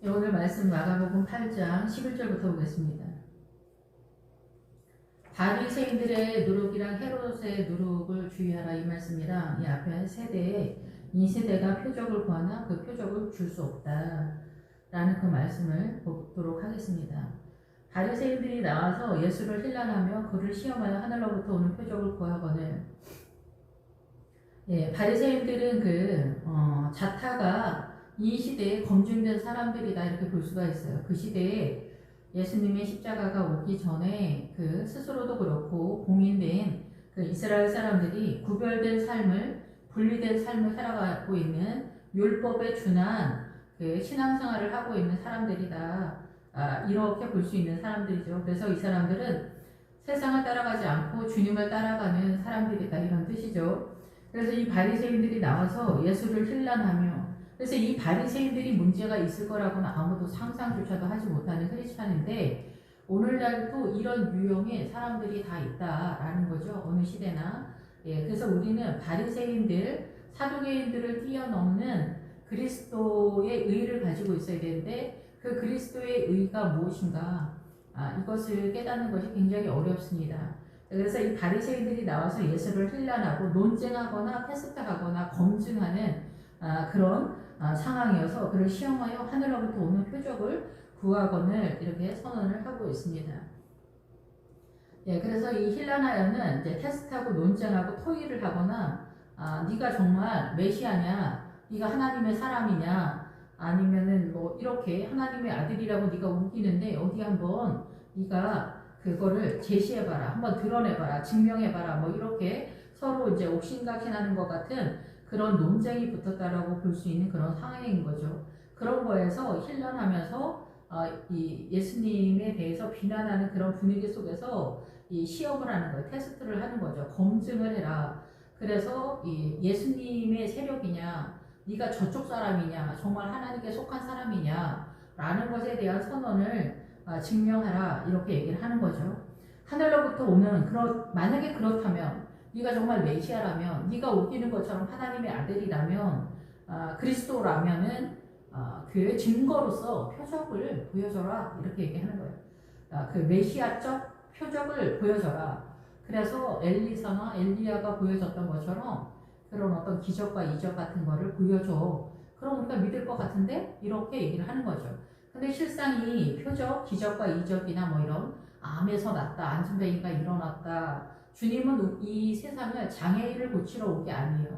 오늘 말씀 마가복음 8장 11절부터 보겠습니다. 바리새인들의 누룩이랑 헤롯의 누룩을 주의하라 이 말씀이랑 이 앞에 세대에 이 세대가 표적을 구하나 그 표적을 줄 수 없다 라는 그 말씀을 보도록 하겠습니다. 바리새인들이 나와서 예수를 힐난하며 그를 시험하여 하늘로부터 오는 표적을 구하거늘 바리새인들은 자타가 이 시대에 검증된 사람들이다 이렇게 볼 수가 있어요. 그 시대에 예수님의 십자가가 오기 전에 그 스스로도 그렇고 공인된 그 이스라엘 사람들이 구별된 삶을 분리된 삶을 살아가고 있는 율법에 준한 그 신앙생활을 하고 있는 사람들이다. 이렇게 볼 수 있는 사람들이죠. 그래서 이 사람들은 세상을 따라가지 않고 주님을 따라가는 사람들이다 이런 뜻이죠. 그래서 이 바리새인들이 나와서 예수를 힐난하며 그래서 이 바리새인들이 문제가 있을 거라고는 아무도 상상조차도 하지 못하는 크리스찬인데 오늘날도 이런 유형의 사람들이 다 있다라는 거죠. 어느 시대나. 그래서 우리는 바리새인들, 사두개인들을 뛰어넘는 그리스도의 의를 가지고 있어야 되는데 그 그리스도의 의가 무엇인가? 이것을 깨닫는 것이 굉장히 어렵습니다. 그래서 이 바리새인들이 나와서 예수를 힐난하고 논쟁하거나 테스트하거나 검증하는 그런 상황이어서 그를 시험하여 하늘로부터 오는 표적을 구하거늘 이렇게 선언을 하고 있습니다. 그래서 이 힐난하여는 이제 테스트하고 논쟁하고 토의를 하거나 네가 정말 메시아냐, 네가 하나님의 사람이냐, 아니면은 뭐 이렇게 하나님의 아들이라고 네가 우기는데 어디 한번 네가 그거를 제시해봐라, 한번 드러내봐라, 증명해봐라, 뭐 이렇게 서로 이제 옥신각신하는 것 같은 그런 논쟁이 붙었다라고 볼 수 있는 그런 상황인 거죠. 그런 거에서 힐난하면서 이 예수님에 대해서 비난하는 그런 분위기 속에서 이 시험을 하는 거예요. 테스트를 하는 거죠. 검증을 해라. 그래서 이 예수님의 세력이냐, 네가 저쪽 사람이냐, 정말 하나님께 속한 사람이냐 라는 것에 대한 선언을 증명하라 이렇게 얘기를 하는 거죠. 하늘로부터 오는 만약에 그렇다면 네가 정말 메시아라면, 네가 우기는 것처럼 하나님의 아들이라면, 그리스도라면은 그 증거로서 표적을 보여줘라 이렇게 얘기하는 거예요. 그 메시아적 표적을 보여줘라. 그래서 엘리사나 엘리야가 보여줬던 것처럼 그런 어떤 기적과 이적 같은 거를 보여줘. 그럼 우리가 믿을 것 같은데 이렇게 얘기를 하는 거죠. 근데 실상 이 표적, 기적과 이적이나 뭐 이런 암에서 났다, 안진뱅이가 일어났다. 주님은 이 세상을 장애인을 고치러 온 게 아니에요.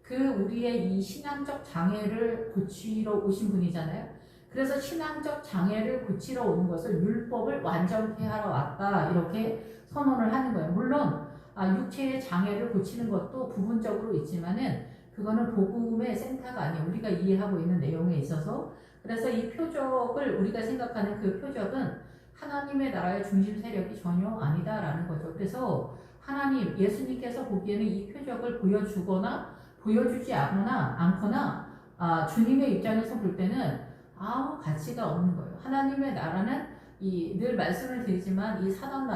그 우리의 이 신앙적 장애를 고치러 오신 분이잖아요. 그래서 신앙적 장애를 고치러 오는 것을 율법을 완전케 하러 왔다 이렇게 선언을 하는 거예요. 물론 육체의 장애를 고치는 것도 부분적으로 있지만은 그거는 복음의 센터가 아니에요. 우리가 이해하고 있는 내용에 있어서. 그래서 이 표적을 우리가 생각하는 그 표적은 하나님의 나라의 중심 세력이 전혀 아니다라는 거죠. 그래서 하나님, 예수님께서 보기에는 이 표적을 보여주거나 보여주지 않거나 주님의 입장에서 볼 때는 아무 가치가 없는 거예요. 하나님의 나라는 늘 말씀을 드리지만 이 사단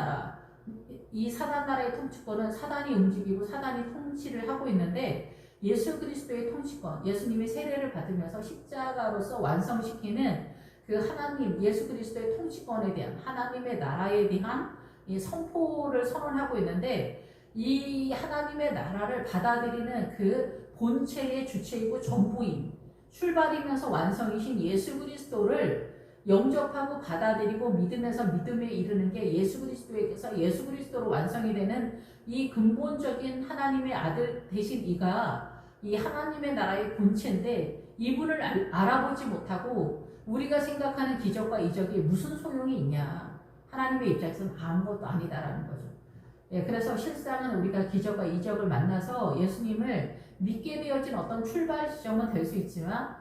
나라의 통치권은 사단이 움직이고 사단이 통치를 하고 있는데 예수 그리스도의 통치권, 예수님의 세례를 받으면서 십자가로서 완성시키는 그 하나님, 예수 그리스도의 통치권에 대한 하나님의 나라에 대한 이 선포를 선언하고 있는데 이 하나님의 나라를 받아들이는 그 본체의 주체이고 전부인 출발이면서 완성이신 예수 그리스도를 영접하고 받아들이고 믿으면서 믿음에 이르는 게 예수 그리스도에게서 예수 그리스도로 완성이 되는 이 근본적인 하나님의 아들 되신 이가 이 하나님의 나라의 본체인데 이분을 알아보지 못하고 우리가 생각하는 기적과 이적이 무슨 소용이 있냐. 하나님의 입장에서는 아무것도 아니다라는 거죠. 그래서 실상은 우리가 기적과 이적을 만나서 예수님을 믿게 되어진 어떤 출발 지점은 될 수 있지만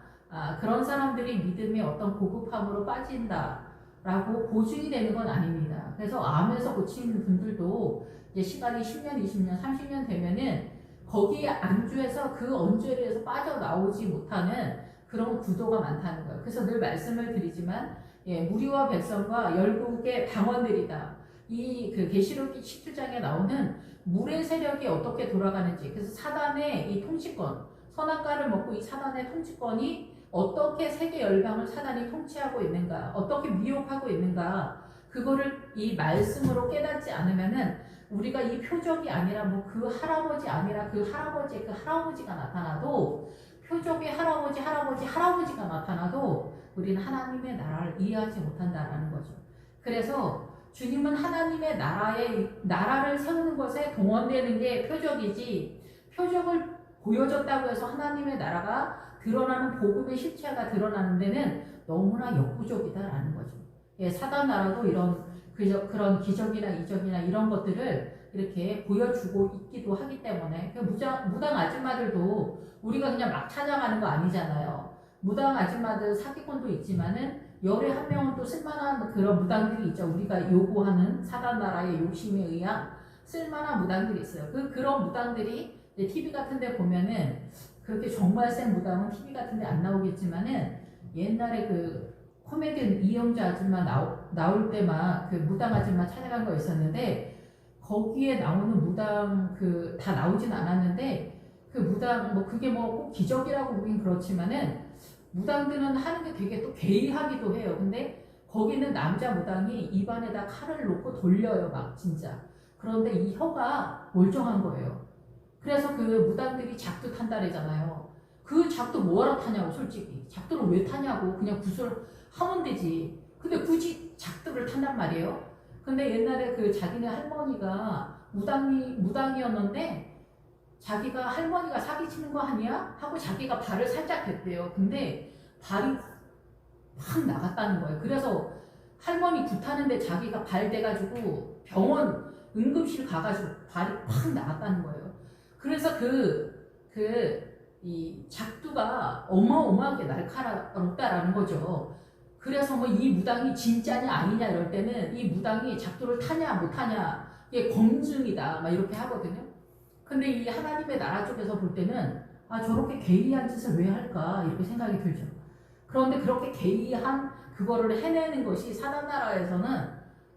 그런 사람들이 믿음의 어떤 고급함으로 빠진다라고 보증이 되는 건 아닙니다. 그래서 암에서 고치는 분들도 이제 시간이 10년, 20년, 30년 되면은 거기에 안주해서 그 언저리에서 빠져나오지 못하는 그런 구도가 많다는 거예요. 그래서 늘 말씀을 드리지만 무리와 백성과 열국의 방언들이다. 그 계시록 17장에 나오는 물의 세력이 어떻게 돌아가는지, 그래서 사단의 이 통치권, 선악과를 먹고 이 사단의 통치권이 어떻게 세계 열방을 사단이 통치하고 있는가, 어떻게 미혹하고 있는가, 그거를 이 말씀으로 깨닫지 않으면은 우리가 이 표적이 아니라 뭐 그 할아버지 아니라 그 할아버지의 그 할아버지가 나타나도, 표적의 할아버지가 나타나도 우리는 하나님의 나라를 이해하지 못한다라는 거죠. 그래서 주님은 하나님의 나라를 세우는 것에 동원되는 게 표적이지, 표적을 보여줬다고 해서 하나님의 나라가 드러나는 복음의 실체가 드러나는 데는 너무나 역부족이다라는 거죠. 예, 사단 나라도 그런 기적이나 이적이나 이런 것들을 이렇게 보여주고 있기도 하기 때문에, 무당 아줌마들도 우리가 그냥 막 찾아가는 거 아니잖아요. 무당 아줌마들 사기꾼도 있지만은 열에 한 명은 또 쓸만한 그런 무당들이 있죠. 우리가 요구하는 사단 나라의 욕심에 의한 쓸만한 무당들이 있어요. 그런 무당들이 TV 같은 데 보면은, 그렇게 정말 센 무당은 TV 같은 데 안 나오겠지만은, 옛날에 그 코미디언 이영자 아줌마 나올 때만 그 무당 아줌마 찾아간 거 있었는데, 거기에 나오는 무당 다 나오진 않았는데, 그 무당 그게 꼭 기적이라고 보긴 그렇지만은 무당들은 하는 게 되게 또 괴이하기도 해요. 근데 거기는 남자 무당이 입안에다 칼을 놓고 돌려요, 막 진짜. 그런데 이 혀가 멀쩡한 거예요. 그래서 그 무당들이 작두 탄다래잖아요. 그 작두 뭐하러 타냐고, 솔직히. 작두를 왜 타냐고, 그냥 구슬 하면 되지. 근데 굳이 작두를 탄단 말이에요. 근데 옛날에 그 자기네 할머니가 무당이었는데, 자기가 할머니가 사기치는 거 아니야? 하고 자기가 발을 살짝 댔대요. 근데 발이 확 나갔다는 거예요. 그래서 할머니 굿하는데 자기가 발 대가지고 병원 응급실 가가지고 발이 확 나갔다는 거예요. 그래서 이 작두가 어마어마하게 날카롭다라는 거죠. 그래서 이 무당이 진짜냐 아니냐 이럴 때는 이 무당이 작두를 타냐 못 타냐, 이게 검증이다 막 이렇게 하거든요. 근데 이 하나님의 나라 쪽에서 볼 때는 저렇게 괴이한 짓을 왜 할까 이렇게 생각이 들죠. 그런데 그렇게 괴이한 그거를 해내는 것이 사단 나라에서는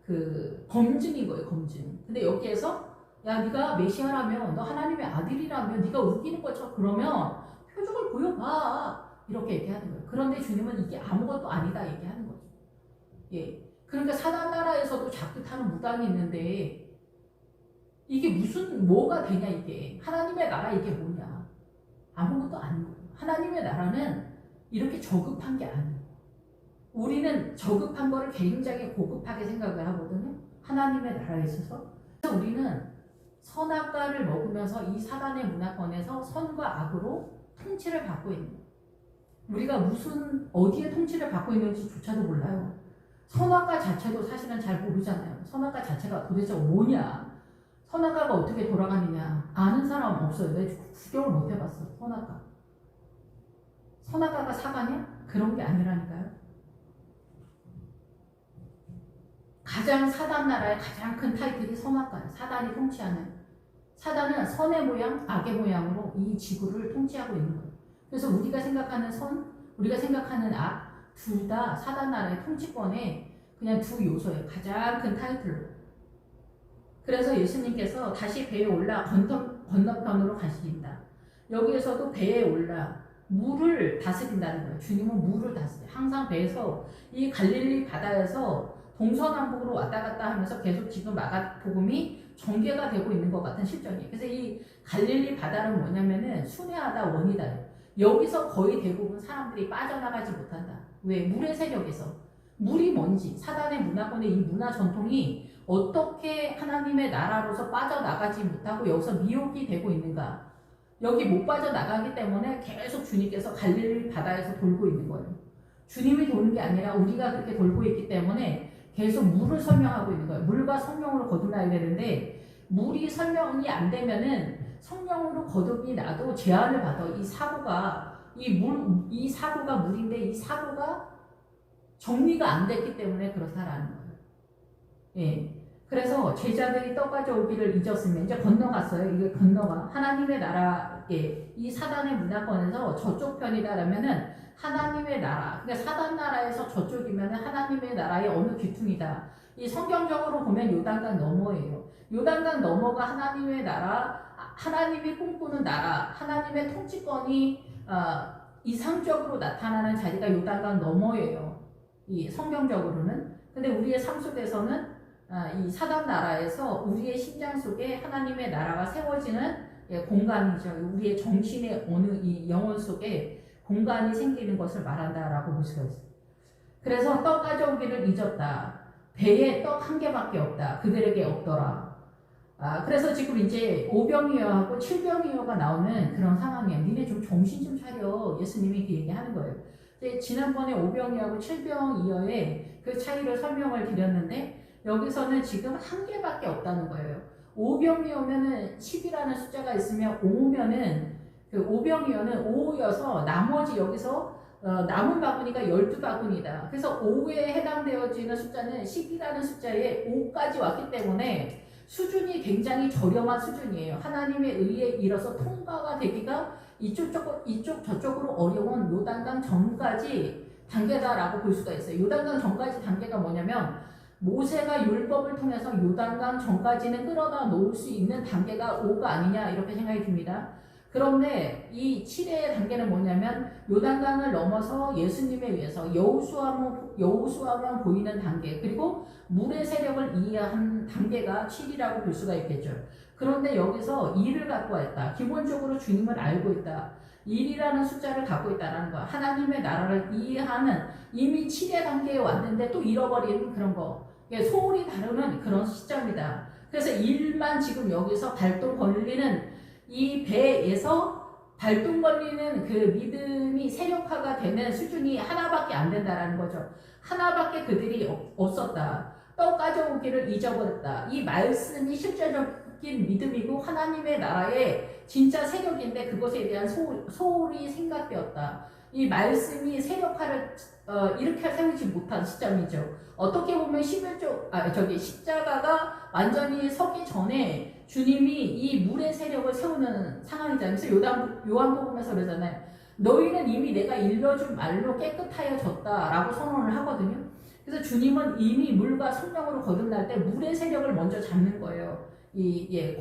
그 검증인 거예요, 검증. 근데 여기에서 야, 네가 메시아라면, 너 하나님의 아들이라면, 네가 웃기는 것처럼 그러면 표적을 보여봐, 이렇게 얘기하는 거예요. 그런데 주님은 이게 아무것도 아니다 얘기하는 거죠. 예. 그러니까 사단 나라에서도 작두 타는 무당이 있는데, 이게 뭐가 되냐, 이게. 하나님의 나라 이게 뭐냐. 아무것도 아닌 거예요. 하나님의 나라는 이렇게 저급한 게 아니에요. 우리는 저급한 거를 굉장히 고급하게 생각을 하거든요. 하나님의 나라에 있어서. 그래서 우리는 선악과를 먹으면서 이 사단의 문화권에서 선과 악으로 통치를 받고 있는 거예요. 우리가 어디에 통치를 받고 있는지조차도 몰라요. 선악과 자체도 사실은 잘 모르잖아요. 선악과 자체가 도대체 뭐냐. 선악과가 어떻게 돌아가느냐 아는 사람 없어요. 내가 구경을 못 해봤어. 선악과가 사과냐? 그런 게 아니라니까요. 가장 사단 나라의 가장 큰 타이틀이 선악과예요. 사단이 통치하는. 사단은 선의 모양, 악의 모양으로 이 지구를 통치하고 있는 거예요. 그래서 우리가 생각하는 선, 우리가 생각하는 악, 둘 다 사단 나라의 통치권의 그냥 두 요소예요. 가장 큰 타이틀로. 그래서 예수님께서 다시 배에 올라 건너편으로 가신다. 여기에서도 배에 올라 물을 다스린다는 거예요. 주님은 물을 다스려요. 항상 배에서 이 갈릴리 바다에서 동서남북으로 왔다 갔다 하면서 계속 지금 마가복음이 전개가 되고 있는 것 같은 실정이에요. 그래서 이 갈릴리 바다는 뭐냐면은 순회하다 원이다. 여기서 거의 대부분 사람들이 빠져나가지 못한다. 왜? 물의 세력에서. 물이 뭔지, 사단의 문화권의 이 문화 전통이 어떻게 하나님의 나라로서 빠져나가지 못하고 여기서 미혹이 되고 있는가. 여기 못 빠져나가기 때문에 계속 주님께서 갈릴리 바다에서 돌고 있는 거예요. 주님이 도는 게 아니라 우리가 그렇게 돌고 있기 때문에 계속 물을 설명하고 있는 거예요. 물과 성령으로 거듭나야 되는데, 물이 설명이 안 되면은 성령으로 거듭이 나도 제한을 받아. 이 사고가 물인데 이 사고가 정리가 안 됐기 때문에 그렇다라는 거예요. 예. 그래서 제자들이 떡 가져오기를 잊었으면 이제 건너갔어요. 이게 건너가. 하나님의 나라에 이 사단의 문화권에서 저쪽 편이다라면은 하나님의 나라. 그러니까 사단 나라에서 저쪽이면은 하나님의 나라의 어느 귀퉁이다. 이 성경적으로 보면 요단강 너머예요. 요단강 너머가 하나님의 나라, 하나님이 꿈꾸는 나라, 하나님의 통치권이 이상적으로 나타나는 자리가 요단강 너머예요. 이 성경적으로는. 근데 우리의 삶 속에서는 이 사단 나라에서 우리의 심장 속에 하나님의 나라가 세워지는 공간이죠. 우리의 정신의 어느 이 영혼 속에 공간이 생기는 것을 말한다라고 볼 수가 있어요. 그래서 떡 가져오기를 잊었다. 배에 떡 한 개밖에 없다. 그들에게 없더라. 그래서 지금 이제 오병이어하고 칠병이어가 나오는 그런 상황이에요. 니네 좀 정신 좀 차려. 예수님이 그 얘기하는 거예요. 지난번에 오병이어하고 칠병이어의 그 차이를 설명을 드렸는데 여기서는 지금 한 개밖에 없다는 거예요. 오병이어면은 10이라는 숫자가 있으면 5면은 그 오병이어는 5여서 나머지 여기서 남은 바구니가 12바구니다. 그래서 5에 해당되어지는 숫자는 10이라는 숫자에 5까지 왔기 때문에 수준이 굉장히 저렴한 수준이에요. 하나님의 의에 이뤄서 통과가 되기가 이쪽 저쪽으로 어려운 요단강 전까지 단계다라고 볼 수가 있어요. 요단강 전까지 단계가 뭐냐면 모세가 율법을 통해서 요단강 전까지는 끌어다 놓을 수 있는 단계가 5가 아니냐 이렇게 생각이 듭니다. 그런데 이 7의 단계는 뭐냐면 요단강을 넘어서 예수님에 의해서 여호수아만 보이는 단계, 그리고 물의 세력을 이해한 단계가 7이라고 볼 수가 있겠죠. 그런데 여기서 2를 갖고 있다. 기본적으로 주님을 알고 있다. 1이라는 숫자를 갖고 있다는 거야. 하나님의 나라를 이해하는, 이미 7의 단계에 왔는데 또 잃어버리는 그런 거. 소울이 다루는 그런 시점이다. 그래서 1만 지금 여기서 발동 걸리는 이 배에서 발동 걸리는 그 믿음이 세력화가 되는 수준이 하나밖에 안 된다라는 거죠. 하나밖에 그들이 없었다. 떡 가져오기를 잊어버렸다. 이 말씀이 실제적인 믿음이고 하나님의 나라의 진짜 세력인데 그것에 대한 소홀이 생각되었다. 이 말씀이 세력화를 일으켜 세우지 못한 시점이죠. 어떻게 보면 십자가가 완전히 서기 전에 주님이 이 물의 세력을 세우는 상황이잖아요. 그래서 요한복음에서 그러잖아요. 너희는 이미 내가 일러준 말로 깨끗하여졌다라고 선언을 하거든요. 그래서 주님은 이미 물과 성령으로 거듭날 때 물의 세력을 먼저 잡는 거예요. 이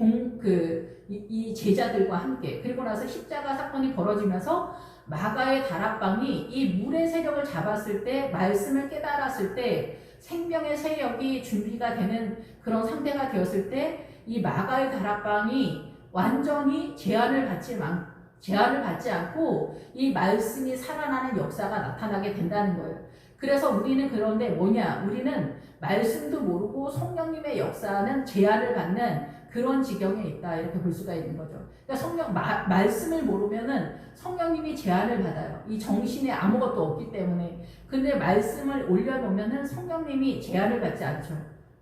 제자들과 함께. 그리고 나서 십자가 사건이 벌어지면서 마가의 다락방이 이 물의 세력을 잡았을 때, 말씀을 깨달았을 때, 생명의 세력이 준비가 되는 그런 상태가 되었을 때 이 마가의 다락방이 완전히 제한을 받지 않고 이 말씀이 살아나는 역사가 나타나게 된다는 거예요. 그래서 우리는 그런데 뭐냐? 우리는 말씀도 모르고 성령님의 역사는 제한을 받는 그런 지경에 있다. 이렇게 볼 수가 있는 거죠. 그러니까 말씀을 모르면은 성령님이 제한을 받아요. 이 정신에 아무것도 없기 때문에. 근데 말씀을 올려놓으면은 성령님이 제한을 받지 않죠.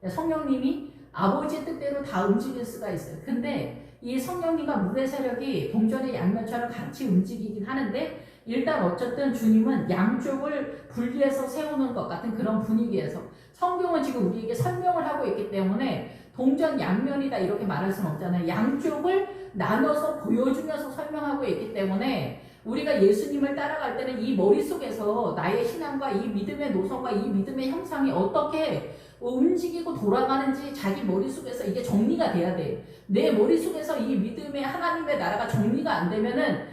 성령님이 아버지의 뜻대로 다 움직일 수가 있어요. 근데 이 성령님과 물의 세력이 동전의 양면처럼 같이 움직이긴 하는데 일단 어쨌든 주님은 양쪽을 분리해서 세우는 것 같은 그런 분위기에서 성경은 지금 우리에게 설명을 하고 있기 때문에 동전 양면이다 이렇게 말할 수는 없잖아요. 양쪽을 나눠서 보여주면서 설명하고 있기 때문에 우리가 예수님을 따라갈 때는 이 머릿속에서 나의 신앙과 이 믿음의 노선과 이 믿음의 형상이 어떻게 움직이고 돌아가는지 자기 머릿속에서 이게 정리가 돼야 돼. 내 머릿속에서 이 믿음의 하나님의 나라가 정리가 안 되면은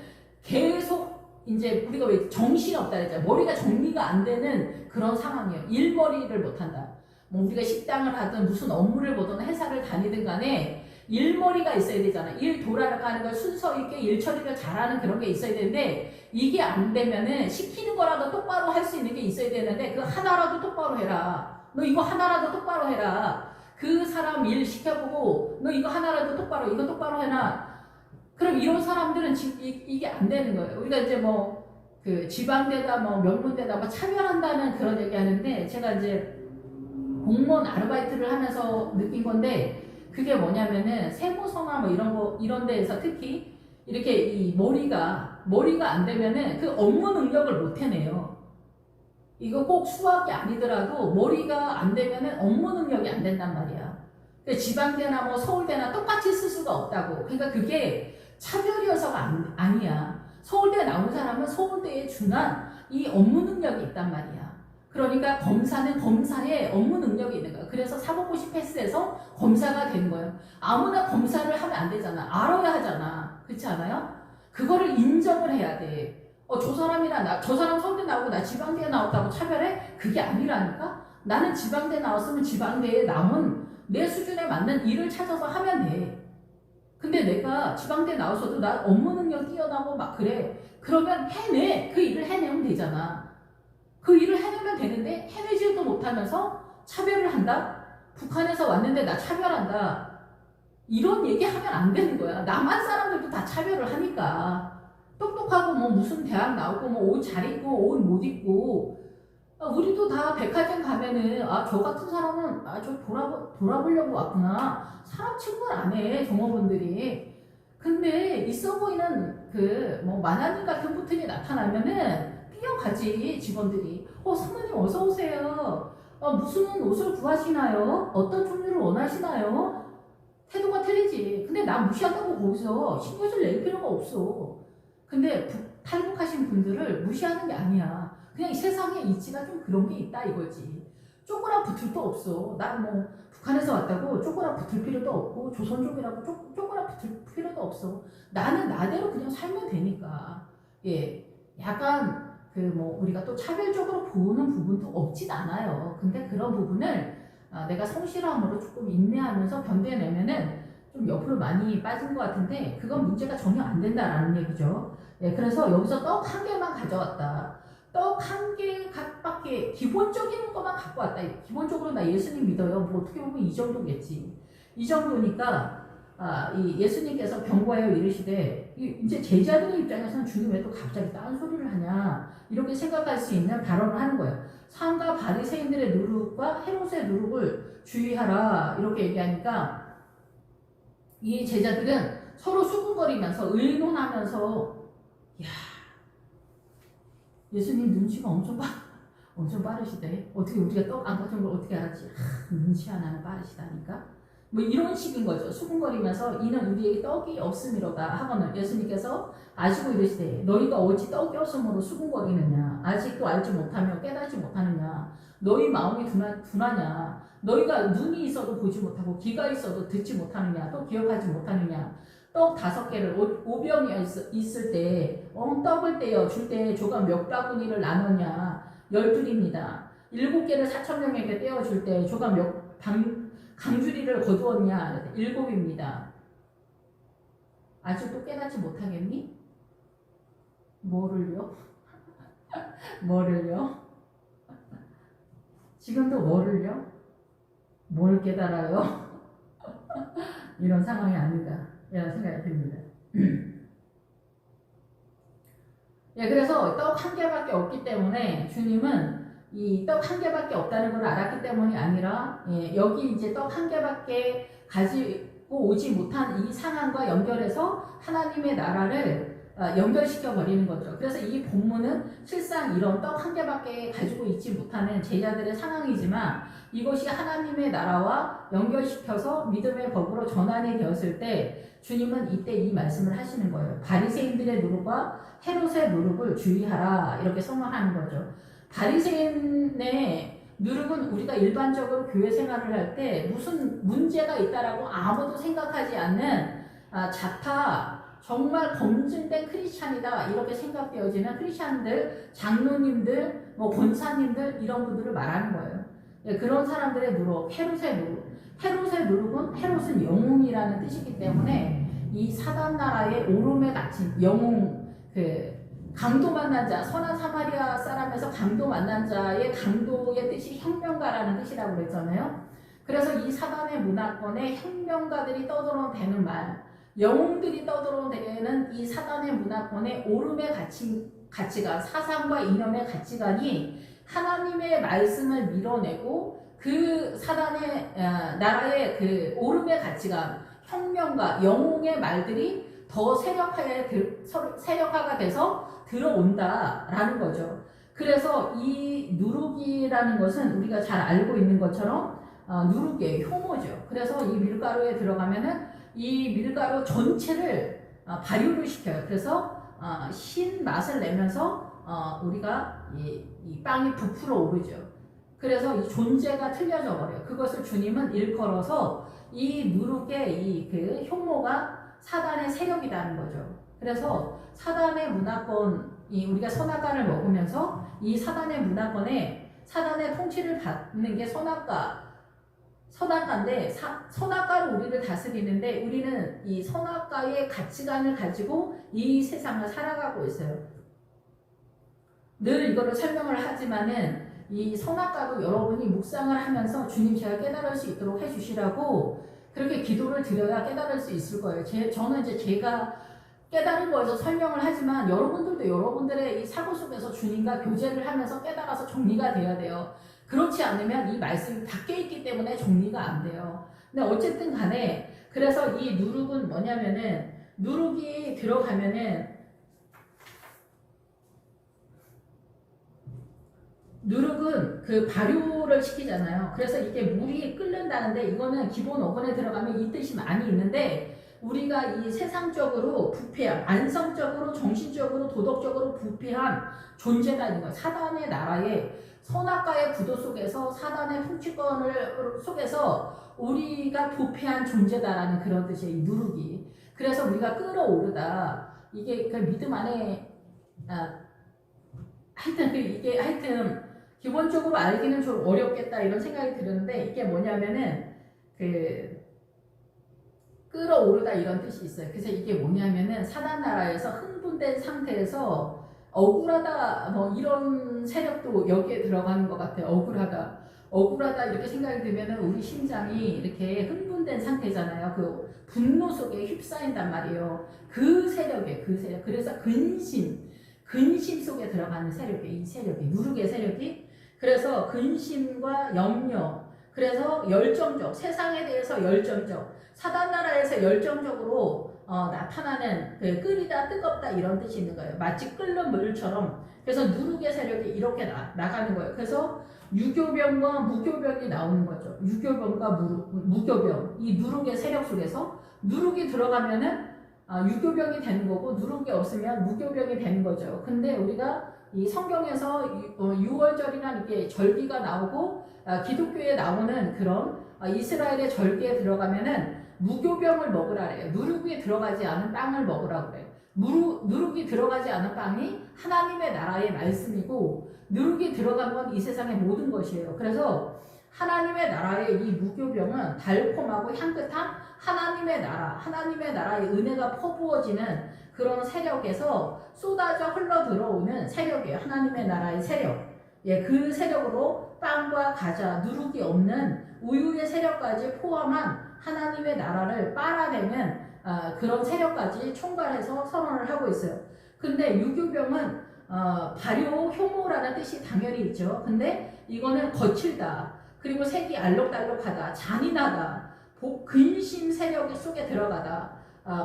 계속 이제 우리가 왜 정신이 없다 그랬잖아. 머리가 정리가 안 되는 그런 상황이에요. 일머리를 못 한다. 뭐 우리가 식당을 하든 무슨 업무를 보든 회사를 다니든 간에 일머리가 있어야 되잖아. 일 돌아가는 걸 순서 있게 일 처리를 잘하는 그런 게 있어야 되는데 이게 안 되면은 시키는 거라도 똑바로 할 수 있는 게 있어야 되는데 그 하나라도 똑바로 해라. 너 이거 하나라도 똑바로 해라. 그 사람 일 시켜보고 너 이거 하나라도 이거 똑바로 해라. 그럼 이런 사람들은 이게 안 되는 거예요. 우리가 이제 그 지방대다 명문대다 차별한다는 그런 얘기 하는데 제가 이제 공무원 아르바이트를 하면서 느낀 건데 그게 뭐냐면은 세무서나 이런 데에서 특히 이렇게 이 머리가 안 되면은 그 업무 능력을 못 해내요. 이거 꼭 수학이 아니더라도 머리가 안 되면은 업무 능력이 안 된단 말이야. 그러니까 지방대나 서울대나 똑같이 쓸 수가 없다고. 그러니까 그게 차별이어서가 아니야. 서울대 나온 사람은 서울대에 준한 이 업무 능력이 있단 말이야. 그러니까 검사는 검사의 업무 능력이 있는 거야. 그래서 사법고시 패스해서 검사가 된 거예요. 아무나 검사를 하면 안 되잖아. 알아야 하잖아. 그렇지 않아요? 그거를 인정을 해야 돼. 저 사람이랑 저 사람 서울대 나오고 나 지방대에 나왔다고 차별해? 그게 아니라니까? 나는 지방대 나왔으면 지방대에 남은 내 수준에 맞는 일을 찾아서 하면 돼. 근데 내가 지방대 나와서도 나 업무 능력 뛰어나고 막 그래. 그러면 해내. 그 일을 해내면 되잖아. 그 일을 해내면 되는데 해내지도 못하면서 차별을 한다? 북한에서 왔는데 나 차별한다. 이런 얘기 하면 안 되는 거야. 남한 사람들도 다 차별을 하니까. 똑똑하고 뭐 무슨 대학 나오고 뭐 옷 잘 입고 옷 못 입고 우리도 다 백화점 가면은 저 같은 사람은 저 돌아보려고 왔구나. 사람 취급을 안 해, 종업원들이. 근데 있어 보이는 그 뭐 마나님 같은 분들이 나타나면은 뛰어가지 직원들이. 사모님 어서 오세요. 무슨 옷을 구하시나요? 어떤 종류를 원하시나요? 태도가 틀리지. 근데 나 무시한다고 거기서 신경을 낼 필요가 없어. 근데 탈북하신 분들을 무시하는 게 아니야. 그냥 이 세상에 이치가 좀 그런 게 있다 이거지. 쪼그라 붙을 도 없어. 난 뭐 북한에서 왔다고 쪼그라 붙을 필요도 없고 조선족이라고 쪼그라 붙을 필요도 없어. 나는 나대로 그냥 살면 되니까. 예, 약간 그 뭐 우리가 또 차별적으로 보는 부분도 없진 않아요. 근데 그런 부분을 내가 성실함으로 조금 인내하면서 견뎌내면은 좀 옆으로 많이 빠진 것 같은데 그건 문제가 전혀 안 된다라는 얘기죠. 예, 그래서 여기서 떡 한 개만 가져왔다. 떡 한 개 밖에 기본적인 것만 갖고 왔다. 기본적으로 나 예수님 믿어요. 뭐 어떻게 보면 이 정도겠지. 이 정도니까 이 예수님께서 경고하여 이르시되 이제 제자들의 입장에서는 주님 왜 또 갑자기 딴소리를 하냐 이렇게 생각할 수 있는 발언을 하는 거예요. 상과 바리새인들의 누룩과 헤롯의 누룩을 주의하라 이렇게 얘기하니까 이 제자들은 서로 수군거리면서 의논하면서 야 예수님 눈치가 엄청 빠르시대. 어떻게 우리가 떡 안 가져온 걸 어떻게 알았지? 눈치 하나는 빠르시다니까. 뭐 이런 식인 거죠. 수군거리면서 이는 우리에게 떡이 없음이로다 하고는 예수님께서 아시고 이르시되 너희가 어찌 떡이 없음으로 수군거리느냐 아직도 알지 못하며 깨닫지 못하느냐 너희 마음이 둔하냐 너희가 눈이 있어도 보지 못하고 귀가 있어도 듣지 못하느냐 또 기억하지 못하느냐 떡 5개를 5병이 있을 때 떡을 떼어 줄 때 조각 몇 바구니를 나눴냐 12입니다. 7개를 4,000명에게 떼어줄 때 조각 몇 강주리를 거두었냐 7입니다. 아직도 깨닫지 못하겠니? 뭐를요? 뭐를요? 지금도 뭐를요? 뭘 깨달아요? 이런 상황이 아닌가 이런 생각이 듭니다. 예, 그래서 떡 한 개밖에 없기 때문에 주님은 이 떡 한 개밖에 없다는 걸 알았기 때문이 아니라 여기 이제 떡 한 개밖에 가지고 오지 못한 이 상황과 연결해서 하나님의 나라를 연결시켜 버리는 거죠. 그래서 이 본문은 실상 이런 떡 한 개밖에 가지고 있지 못하는 제자들의 상황이지만 이것이 하나님의 나라와 연결시켜서 믿음의 법으로 전환이 되었을 때 주님은 이때 이 말씀을 하시는 거예요. 바리새인들의 누룩과 헤롯의 누룩을 주의하라 이렇게 선언하는 거죠. 바리새인의 누룩은 우리가 일반적으로 교회 생활을 할 때 무슨 문제가 있다라고 아무도 생각하지 않는 자타 정말 검증된 크리스찬이다 이렇게 생각되어지는 크리스찬들, 장로님들, 뭐 권사님들 이런 분들을 말하는 거예요. 예, 그런 사람들의 누룩, 헤롯의 누룩. 헤롯은 영웅이라는 뜻이기 때문에 이 사단 나라의 오름에 갇힌 영웅, 강도 만난 자, 선한 사마리아 사람에서 강도 만난 자의 강도의 뜻이 혁명가라는 뜻이라고 그랬잖아요. 그래서 이 사단의 문화권에 혁명가들이 떠들어대는 말, 영웅들이 떠들어대는 이 사단의 문화권의 오름에 갇힌 가치관, 사상과 이념의 가치관이 하나님의 말씀을 밀어내고 그 사단의 나라의 그 오름의 가치관, 혁명과 영웅의 말들이 더 세력화가 돼서 들어온다라는 거죠. 그래서 이 누룩이라는 것은 우리가 잘 알고 있는 것처럼 누룩의 효모죠. 그래서 이 밀가루에 들어가면은 이 밀가루 전체를 발효를 시켜요. 그래서 신 맛을 내면서 우리가 이 빵이 부풀어 오르죠. 그래서 이 존재가 틀려져 버려요. 그것을 주님은 일컬어서 이 누룩의 그 효모가 사단의 세력이라는 거죠. 그래서 사단의 문화권 우리가 선악과를 먹으면서 이 사단의 문화권에 사단의 통치를 받는 게 선악과인데 선악과로 우리를 다스리는데 우리는 이 선악과의 가치관을 가지고 이 세상을 살아가고 있어요. 늘 이거를 설명을 하지만은 이 선악과도 여러분이 묵상을 하면서 주님 제가 깨달을 수 있도록 해주시라고 그렇게 기도를 드려야 깨달을 수 있을 거예요. 저는 이제 제가 깨달은 거에서 설명을 하지만 여러분들도 여러분들의 이 사고 속에서 주님과 교제를 하면서 깨달아서 정리가 돼야 돼요. 그렇지 않으면 이 말씀이 밖에 있기 때문에 정리가 안 돼요. 근데 어쨌든 간에 그래서 이 누룩은 뭐냐면은 누룩이 들어가면은 누룩은 그 발효를 시키잖아요. 그래서 이게 물이 끓는다는데 이거는 기본 어근에 들어가면 이 뜻이 많이 있는데 우리가 이 세상적으로 부패한, 안성적으로, 정신적으로, 도덕적으로 부패한 존재라는 거예요. 사단의 나라에 선악과의 구도 속에서 사단의 통치권을 속에서 우리가 부패한 존재다라는 그런 뜻이에요. 이 누룩이. 그래서 우리가 끌어오르다. 이게 그 믿음 안에 하여튼 기본적으로 알기는 좀 어렵겠다 이런 생각이 드는데 이게 뭐냐면은 끌어오르다 이런 뜻이 있어요. 그래서 이게 뭐냐면은 사단 나라에서 흥분된 상태에서 억울하다 뭐 이런 세력도 여기에 들어가는 것 같아요. 억울하다 이렇게 생각이 들면은 우리 심장이 이렇게 흥분된 상태잖아요. 그 분노 속에 휩싸인단 말이에요. 그 세력. 그래서 근심 속에 들어가는 세력이 이 세력이 누룩의 세력이 그래서 근심과 염려 그래서 열정적 세상에 대해서 열정적 사단 나라에서 열정적으로 나타나는 그 끓이다 뜨겁다 이런 뜻이 있는 거예요. 마치 끓는 물처럼 그래서 누룩의 세력이 이렇게 나가는 거예요. 그래서 유교병과 무교병이 나오는 거죠. 유교병과 무교병 이 누룩의 세력 속에서 누룩이 들어가면은 유교병이 되는 거고 누룩이 없으면 무교병이 되는 거죠. 근데 우리가 이 성경에서 6월절이라는 게 절기가 나오고 기독교에 나오는 그런 이스라엘의 절기에 들어가면은 무교병을 먹으라 그래요. 누룩이 들어가지 않은 빵을 먹으라 그래요. 누룩이 들어가지 않은 빵이 하나님의 나라의 말씀이고 누룩이 들어간 건 이 세상의 모든 것이에요. 그래서 하나님의 나라의 이 무교병은 달콤하고 향긋한 하나님의 나라의 은혜가 퍼부어지는 그런 세력에서 쏟아져 흘러 들어오는 세력이에요. 하나님의 나라의 세력. 예, 그 세력으로 빵과 과자, 누룩이 없는 우유의 세력까지 포함한 하나님의 나라를 빨아내는 그런 세력까지 총괄해서 선언을 하고 있어요. 근데 유교병은 발효, 효모라는 뜻이 당연히 있죠. 근데 이거는 거칠다. 그리고 색이 알록달록하다. 잔인하다. 근심 세력 속에 들어가다.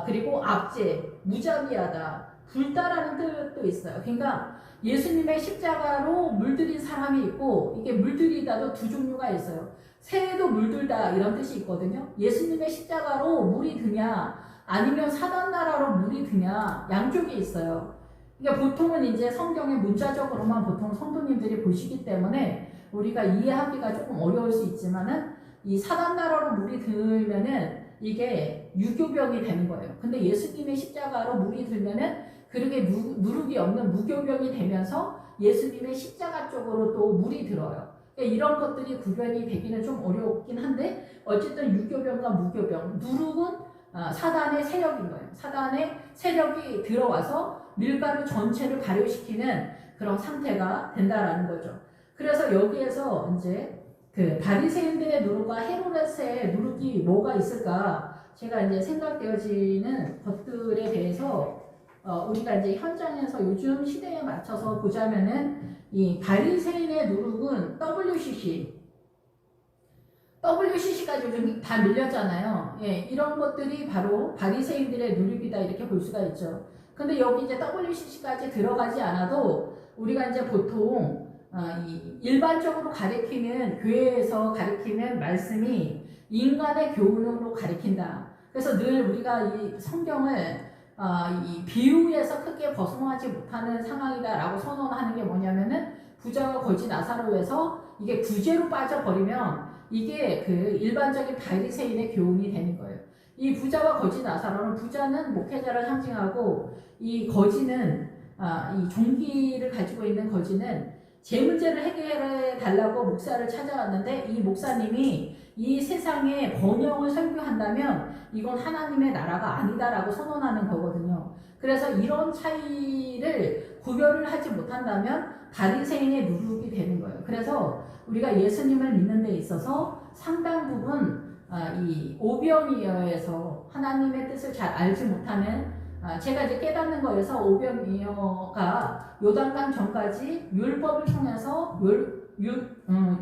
그리고 압제, 무자비하다. 불다라는 뜻도 있어요. 그러니까 예수님의 십자가로 물들인 사람이 있고 이게 물들이다도 두 종류가 있어요. 새에도 물들다 이런 뜻이 있거든요. 예수님의 십자가로 물이 드냐 아니면 사단 나라로 물이 드냐 양쪽이 있어요. 그러니까 보통은 이제 성경의 문자적으로만 보통 성도님들이 보시기 때문에 우리가 이해하기가 조금 어려울 수 있지만은 이 사단 나라로 물이 들면은 이게 유교병이 되는 거예요. 근데 예수님의 십자가로 물이 들면은 그렇게 누룩이 없는 무교병이 되면서 예수님의 십자가 쪽으로 또 물이 들어요. 그러니까 이런 것들이 구별이 되기는 좀 어렵긴 한데 어쨌든 유교병과 무교병 누룩은 사단의 세력인 거예요. 사단의 세력이 들어와서 밀가루 전체를 발효시키는 그런 상태가 된다라는 거죠. 그래서 여기에서 이제 그 바리새인들의 누룩과 헤로데스의 누룩이 뭐가 있을까? 제가 이제 생각되어지는 것들에 대해서 우리가 이제 현장에서 요즘 시대에 맞춰서 보자면은 이 바리새인의 누룩은 WCC까지 요즘 다 밀렸잖아요. 예, 이런 것들이 바로 바리새인들의 누룩이다 이렇게 볼 수가 있죠. 근데 여기 이제 WCC까지 들어가지 않아도 우리가 이제 보통 일반적으로 가리키는 교회에서 가리키는 말씀이 인간의 교훈으로 가리킨다. 그래서 늘 우리가 이 성경을 이 비유에서 크게 벗어나지 못하는 상황이다라고 선언하는 게 뭐냐면은 부자와 거지 나사로에서 이게 구제로 빠져버리면 이게 그 일반적인 바리새인의 교훈이 되는 거예요. 이 부자와 거지 나사로는 부자는 목회자를 상징하고 이 거지는 이 종기를 가지고 있는 거지는 제 문제를 해결해 달라고 목사를 찾아왔는데 이 목사님이 이 세상에 번영을 설교한다면 이건 하나님의 나라가 아니다라고 선언하는 거거든요. 그래서 이런 차이를 구별을 하지 못한다면 바리새인의 누룩이 되는 거예요. 그래서 우리가 예수님을 믿는 데 있어서 상당 부분 이 오병이어에서 하나님의 뜻을 잘 알지 못하는 제가 이제 깨닫는 거에서 오병이어가 요단강 전까지 율법을 통해서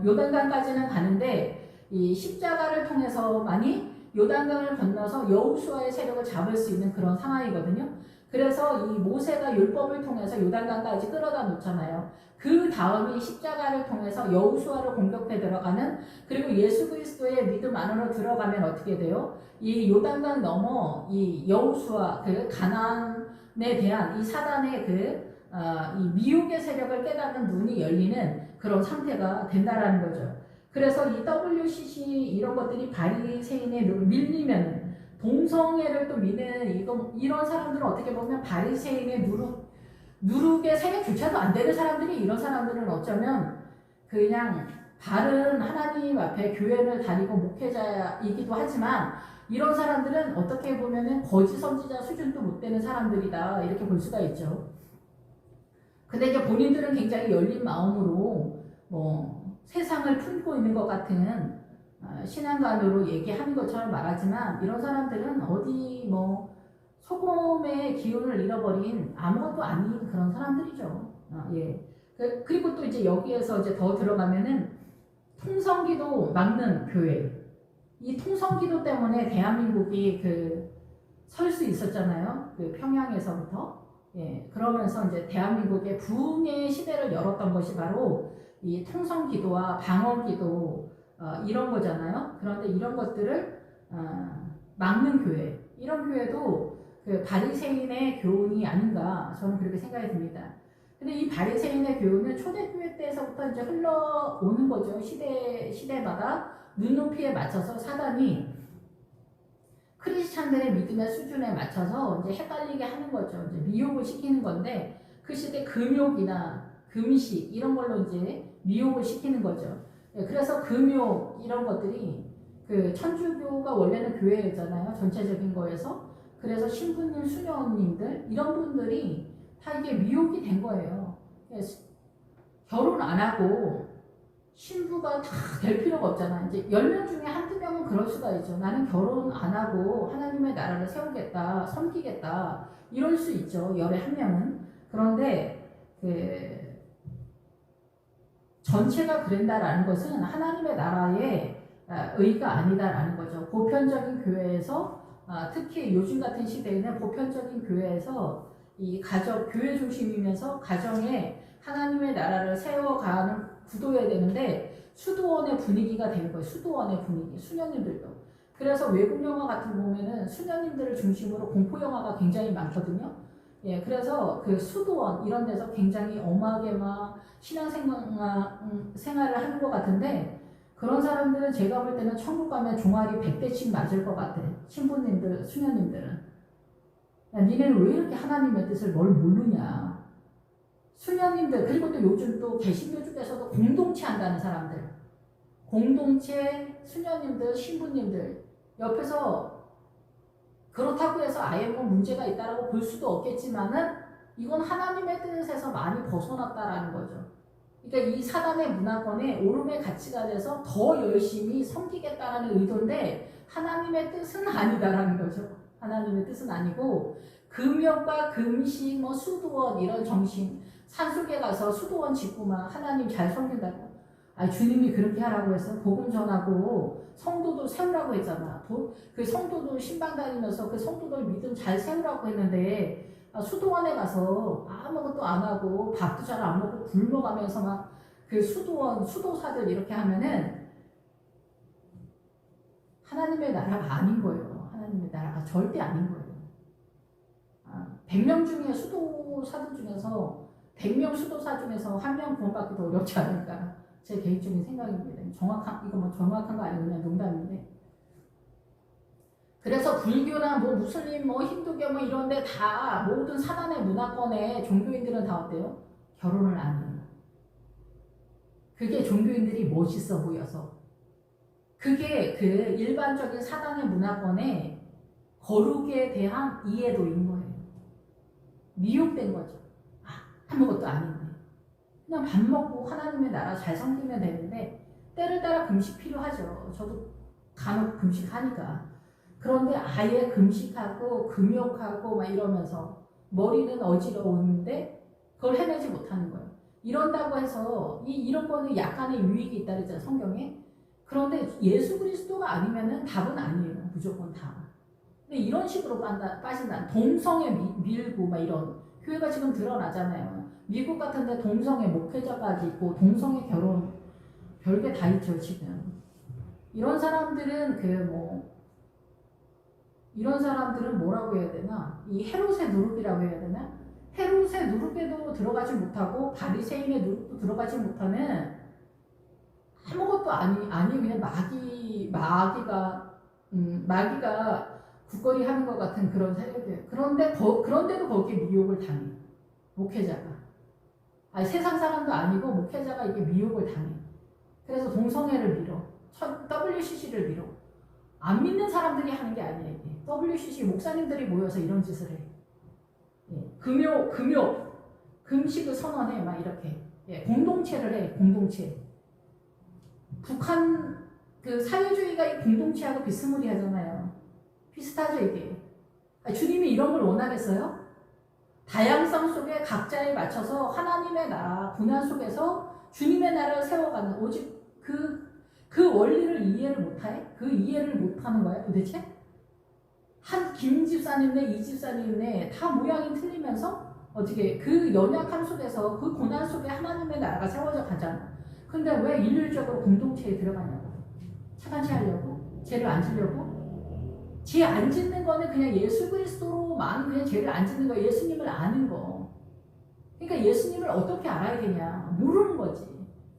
요단강까지는 가는데 이 십자가를 통해서만이 요단강을 건너서 여호수아의 세력을 잡을 수 있는 그런 상황이거든요. 그래서 이 모세가 율법을 통해서 요단강까지 끌어다 놓잖아요. 그 다음이 십자가를 통해서 여호수아를 공격해 들어가는, 그리고 예수 그리스도의 믿음 안으로 들어가면 어떻게 돼요? 이 요단강 넘어 이 여호수아 그 가나안에 대한 이 사단의 이 미혹의 세력을 깨닫는 눈이 열리는 그런 상태가 된다라는 거죠. 그래서 이 WCC 이런 것들이 바리새인에 밀리면 동성애를 또 믿는 이런 사람들은 어떻게 보면 바리새인의 누룩의 세력조차도 안 되는 사람들이, 이런 사람들은 어쩌면 그냥 바른 하나님 앞에 교회를 다니고 목회자이기도 하지만 이런 사람들은 어떻게 보면은 거짓 선지자 수준도 못 되는 사람들이다, 이렇게 볼 수가 있죠. 근데 이제 본인들은 굉장히 열린 마음으로 세상을 품고 있는 것 같은 신앙관으로 얘기하는 것처럼 말하지만 이런 사람들은 어디 소금의 기운을 잃어버린 아무것도 아닌 그런 사람들이죠. 예. 그리고 또 이제 여기에서 이제 더 들어가면은 통성기도 막는 교회. 이 통성기도 때문에 대한민국이 설 수 있었잖아요. 평양에서부터. 예. 그러면서 이제 대한민국의 부흥의 시대를 열었던 것이 바로 이 통성기도와 방언기도 이런 거잖아요. 그런데 이런 것들을 막는 교회, 이런 교회도 바리새인의 교훈이 아닌가, 저는 그렇게 생각이 듭니다. 근데 이 바리새인의 교훈은 초대교회 때에서부터 이제 흘러오는 거죠. 시대마다 눈높이에 맞춰서 사단이 크리스찬들의 믿음의 수준에 맞춰서 이제 헷갈리게 하는 거죠. 이제 미혹을 시키는 건데 그 시대 금욕이나 금식 이런 걸로 이제 미혹을 시키는 거죠. 그래서 금욕 이런 것들이 천주교가 원래는 교회였잖아요. 전체적인 거에서. 그래서 신부님, 수녀님들 이런 분들이 다 이게 미혹이 된 거예요. 결혼 안 하고 신부가 다 될 필요가 없잖아. 이제 10명 중에 한두 명은 그럴 수가 있죠. 나는 결혼 안 하고 하나님의 나라를 세우겠다, 섬기겠다 이럴 수 있죠. 열에 한 명은. 그런데 전체가 그런다라는 것은 하나님의 나라의 의가 아니다라는 거죠. 보편적인 교회에서 특히 요즘 같은 시대에는 보편적인 교회에서 이 가정, 교회 중심이면서 가정에 하나님의 나라를 세워가는 구도여야 되는데 수도원의 분위기가 되는 거예요. 수도원의 분위기, 수녀님들도. 그래서 외국 영화 같은 거 보면은 수녀님들을 중심으로 공포 영화가 굉장히 많거든요. 예, 그래서 수도원 이런 데서 굉장히 엄하게 막 신앙생활을 하는 것 같은데 그런 사람들은 제가 볼 때는 천국 가면 종아리 100대씩 맞을 것 같아. 신부님들, 수녀님들은. 야, 니네는 왜 이렇게 하나님의 뜻을 뭘 모르냐. 수녀님들, 그리고 또 요즘 또 개신교 중에서도 공동체 한다는 사람들. 공동체, 수녀님들, 신부님들. 옆에서 그렇다고 해서 아예 문제가 있다라고 볼 수도 없겠지만은 이건 하나님의 뜻에서 많이 벗어났다라는 거죠. 그러니까 이 사단의 문화권에 오름의 가치가 돼서 더 열심히 섬기겠다라는 의도인데 하나님의 뜻은 아니다라는 거죠. 하나님의 뜻은 아니고 금욕과 금식, 수도원 이런 정신, 산속에 가서 수도원 짓고 막 하나님 잘 섬긴다고. 주님이 그렇게 하라고 해서 복음 전하고 성도도 세우라고 했잖아. 그 성도도 신방 다니면서 그 성도들 믿음 잘 세우라고 했는데 수도원에 가서 아무것도 안 하고 밥도 잘 안 먹고 굶어가면서 막 수도원, 수도사들 이렇게 하면은 하나님의 나라가 아닌 거예요. 하나님의 나라가 절대 아닌 거예요. 100명 중에 수도사들 중에서 100명 수도사 중에서 한 명 구원받기도 어렵지 않을까. 제 개인적인 생각입니다. 이거 정확한 거 아니고 그냥 농담인데. 그래서 불교나 뭐 무슬림 뭐 힌두교 뭐 이런데 다 모든 사단의 문화권에 종교인들은 다 어때요? 결혼을 안 해요. 그게 종교인들이 멋있어 보여서. 그게 그 일반적인 사단의 문화권의 거룩에 대한 이해도인 거예요. 미혹된 거죠. 아무것도 아닌데. 그냥 밥 먹고 하나님의 나라 잘 섬기면 되는데 때를 따라 금식 필요하죠. 저도 간혹 금식하니까. 그런데 아예 금식하고 금욕하고 막 이러면서 머리는 어지러운데 그걸 해내지 못하는 거예요. 이런다고 해서 이런 거는 약간의 유익이 있다 그랬잖아요. 성경에. 그런데 예수 그리스도가 아니면은 답은 아니에요. 무조건 다. 근데 이런 식으로 빠진다. 동성애 밀고 막 이런 교회가 지금 드러나잖아요. 미국 같은데 동성애 목회자까지 있고 동성애 결혼 별게 다 있죠 지금. 이런 사람들은 이런 사람들은 뭐라고 해야 되나? 이 헤롯의 누룩이라고 해야 되나? 헤롯의 누룩에도 들어가지 못하고 바리새인의 누룩도 들어가지 못하는 아무것도 아니 그냥 마귀가 국거리 하는 것 같은 그런 세력이에요. 그런데도 거기에 미혹을 당해. 목회자가. 아니, 세상 사람도 아니고 목회자가 이게 미혹을 당해. 그래서 동성애를 밀어. WCC를 밀어. 안 믿는 사람들이 하는 게 아니에요. 이게. WCC 목사님들이 모여서 이런 짓을 해. 예. 금식을 선언해. 막 이렇게. 예. 공동체를 해. 공동체. 북한 그 사회주의가 이 공동체하고 비스무리하잖아요. 비슷하죠 이게. 주님이 이런 걸 원하겠어요? 다양성 속에 각자에 맞춰서 하나님의 나라 고난 속에서 주님의 나라를 세워가는 오직 그 원리를 이해를 못해? 그 이해를 못하는 거야 도대체? 한 김 집사님네 이 집사님네 다 모양이 틀리면서 어떻게 그 연약함 속에서 그 고난 속에 하나님의 나라가 세워져 가잖아. 근데 왜 일률적으로 공동체에 들어가냐고. 차단치 하려고? 죄를 안 지려고? 죄 안 짓는 거는 그냥 예수 그리스도로만 그냥 죄를 안 짓는 거, 예수님을 아는 거. 그러니까 예수님을 어떻게 알아야 되냐? 모르는 거지.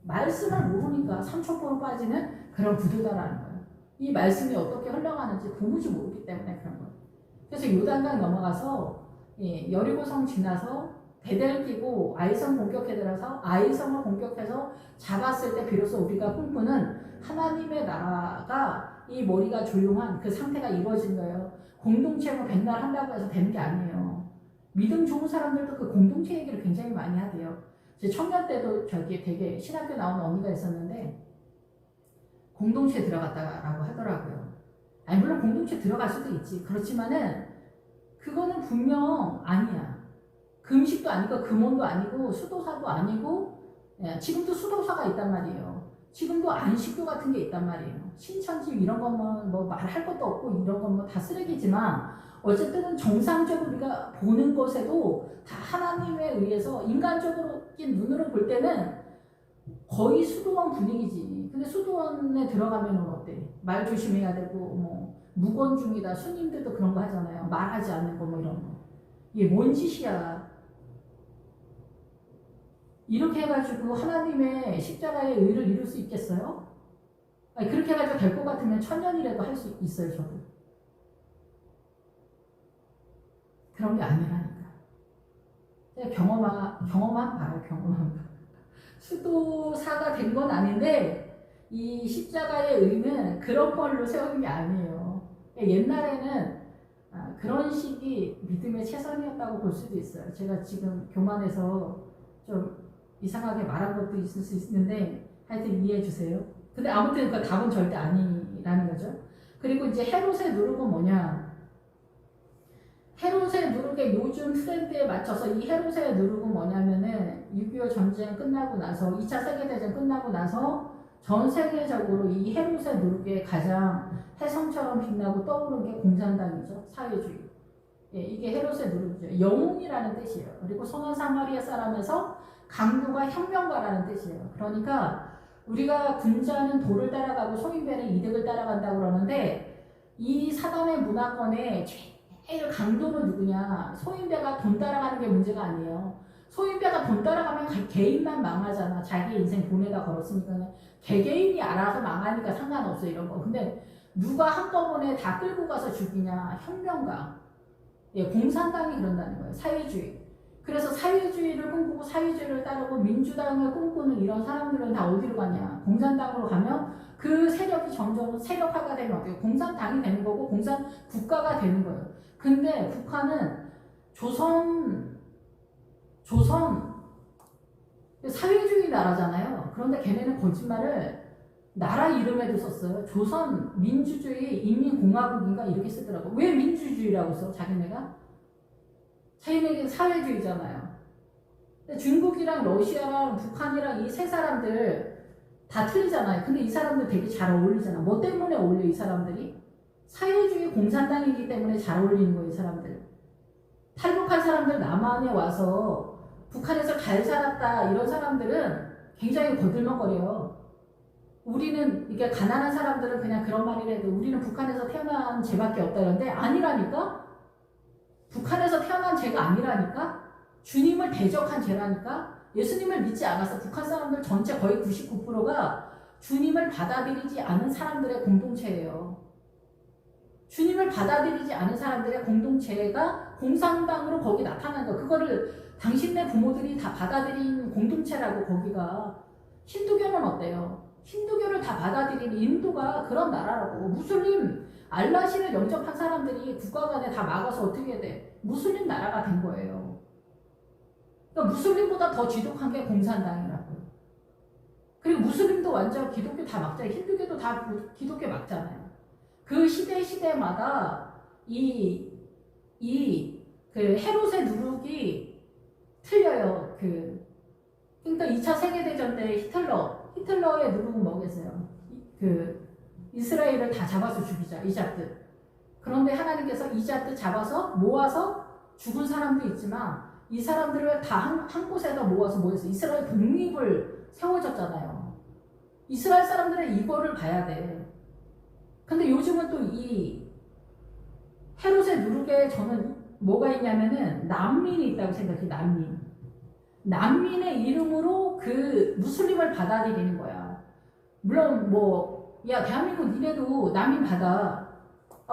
말씀을 모르니까 삼초포로 빠지는 그런 구조다라는 거예요. 이 말씀이 어떻게 흘러가는지 도무지 모르기 때문에 그런 거예요. 그래서 요단강 넘어가서 여리고성 지나서 베델 끼고 아이성 공격해 들어서 아이성을 공격해서 잡았을 때 비로소 우리가 꿈꾸는 하나님의 나라가 이 머리가 조용한 그 상태가 이루어진 거예요. 공동체로 백날 한다고 해서 되는 게 아니에요. 믿음 좋은 사람들도 그 공동체 얘기를 굉장히 많이 하대요. 제 청년 때도 저기 되게 신학교 나온 언니가 있었는데 공동체에 들어갔다라고 하더라고요. 아니 물론 공동체 들어갈 수도 있지. 그렇지만은 그거는 분명 아니야. 금식도 아니고 금원도 아니고 수도사도 아니고 지금도 수도사가 있단 말이에요. 지금도 안식교 같은 게 있단 말이에요. 신천지 이런 것만 뭐 말할 것도 없고 이런 건 뭐 다 쓰레기지만 어쨌든 정상적으로 우리가 보는 것에도 다 하나님에 의해서 인간적인 눈으로 볼 때는 거의 수도원 분위기지. 근데 수도원에 들어가면 어때? 말 조심해야 되고 뭐 무건중이다. 스님들도 그런 거 하잖아요. 말하지 않는 거 뭐 이런 거. 이게 뭔 짓이야. 이렇게 해가지고 하나님의 십자가의 의를 이룰 수 있겠어요? 아니, 그렇게 해가지고 될 것 같으면 천년이라도 할 수 있어요, 저도. 그런 게 아니라니까. 경험한 봐요, 경험한 봐. 수도사가 된 건 아닌데, 이 십자가의 의는 그런 걸로 세우는 게 아니에요. 옛날에는 그런 식이 믿음의 최선이었다고 볼 수도 있어요. 제가 지금 교만해서 좀 이상하게 말한 것도 있을 수 있는데 하여튼 이해해 주세요. 근데 아무튼 그 답은 절대 아니라는 거죠. 그리고 이제 헤롯의 누룩은 뭐냐? 헤롯의 누룩의 요즘 트렌드에 맞춰서 이 헤롯의 누룩은 뭐냐면은 6.25 전쟁 끝나고 나서 2차 세계대전 끝나고 나서 전 세계적으로 이 헤롯의 누룩의 가장 혜성처럼 빛나고 떠오른 게 공산당이죠. 사회주의. 이게 헤롯의 누룩이죠. 영웅이라는 뜻이에요. 그리고 선한 사마리아 사람에서 강도가 혁명가라는 뜻이에요. 그러니까 우리가 군자는 도를 따라가고 소인배는 이득을 따라간다고 그러는데 이 사단의 문화권에 제일 강도는 누구냐? 소인배가 돈 따라가는 게 문제가 아니에요. 소인배가 돈 따라가면 개인만 망하잖아. 자기 인생 돈에다 걸었으니까 개개인이 알아서 망하니까 상관없어 이런 거. 근데 누가 한꺼번에 다 끌고 가서 죽이냐? 혁명가. 예, 공산당이 그런다는 거예요. 사회주의. 그래서 사회주의를 꿈꾸고 사회주의를 따르고 민주당을 꿈꾸는 이런 사람들은 다 어디로 가냐? 공산당으로 가면 그 세력이 점점 세력화가 되면 어때요? 공산당이 되는 거고 공산 국가가 되는 거예요. 근데 북한은 조선 사회주의 나라잖아요. 그런데 걔네는 거짓말을 나라 이름에도 썼어요. 조선 민주주의 인민공화국인가 이렇게 쓰더라고. 왜 민주주의라고 써? 자기네가 사회주의잖아요. 근데 중국이랑 러시아랑 북한이랑 이 세 사람들 다 틀리잖아요. 근데 이 사람들 되게 잘 어울리잖아. 뭐 때문에 어울려 이 사람들이? 사회주의 공산당이기 때문에 잘 어울리는 거예요. 이 사람들. 탈북한 사람들 남한에 와서 북한에서 잘 살았다 이런 사람들은 굉장히 거들먹거려요. 우리는 이게 가난한 사람들은 그냥 그런 말이라도 우리는 북한에서 태어난 죄밖에 없다 이런데 아니라니까? 북한에서 태어난 죄가 아니라니까? 주님을 대적한 죄라니까? 예수님을 믿지 않아서 북한 사람들 전체 거의 99%가 주님을 받아들이지 않은 사람들의 공동체예요. 주님을 받아들이지 않은 사람들의 공동체가 공산당으로 거기 나타난 거. 그거를 당신네 부모들이 다 받아들인 공동체라고 거기가. 힌두교는 어때요? 힌두교를 다 받아들이는 인도가 그런 나라라고. 무슬림, 알라신을 영접한 사람들이 국가간에 다 막아서 어떻게 돼? 무슬림 나라가 된 거예요. 그러니까 무슬림보다 더 지독한 게 공산당이라고요. 그리고 무슬림도 완전 기독교 다 막잖아요. 힌두교도 다 기독교 막잖아요. 그 시대마다 그 헤롯의 누룩이 틀려요. 그러니까 2차 세계대전 때 히틀러의 누룩은 뭐겠어요? 이스라엘을 다 잡아서 죽이자, 이잡드. 그런데 하나님께서 이잡드 잡아서 모아서 죽은 사람도 있지만 이 사람들을 다 한 곳에다 모아서 모여서 이스라엘 독립을 세워졌잖아요. 이스라엘 사람들은 이거를 봐야 돼. 근데 요즘은 또 이 헤롯의 누룩에 저는 뭐가 있냐면은 난민이 있다고 생각해. 난민의 이름으로 그 무슬림을 받아들이는 거야. 물론 야 대한민국 니네도 난민 받아.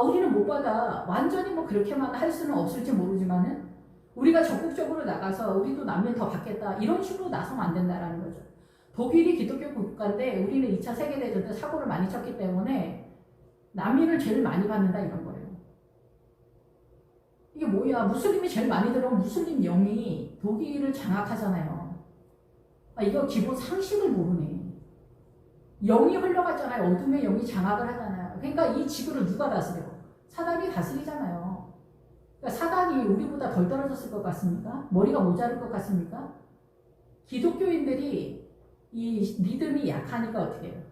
우리는 못 받아. 완전히 그렇게만 할 수는 없을지 모르지만은 우리가 적극적으로 나가서 우리도 난민 더 받겠다 이런 식으로 나서면 안 된다라는 거죠. 독일이 기독교 국가인데 우리는 2차 세계대전 때 사고를 많이 쳤기 때문에 난민을 제일 많이 받는다 이런 거예요. 이게 뭐야? 무슬림이 제일 많이 들어온 무슬림 영이 독일을 장악하잖아요. 이거 기본 상식을 모르네. 영이 흘러갔잖아요. 어둠의 영이 장악을 하잖아요. 그러니까 이 지구를 누가 다스려? 사단이 다스리잖아요. 그러니까 사단이 우리보다 덜 떨어졌을 것 같습니까? 머리가 모자랄 것 같습니까? 기독교인들이 이 믿음이 약하니까 어떻게 해요?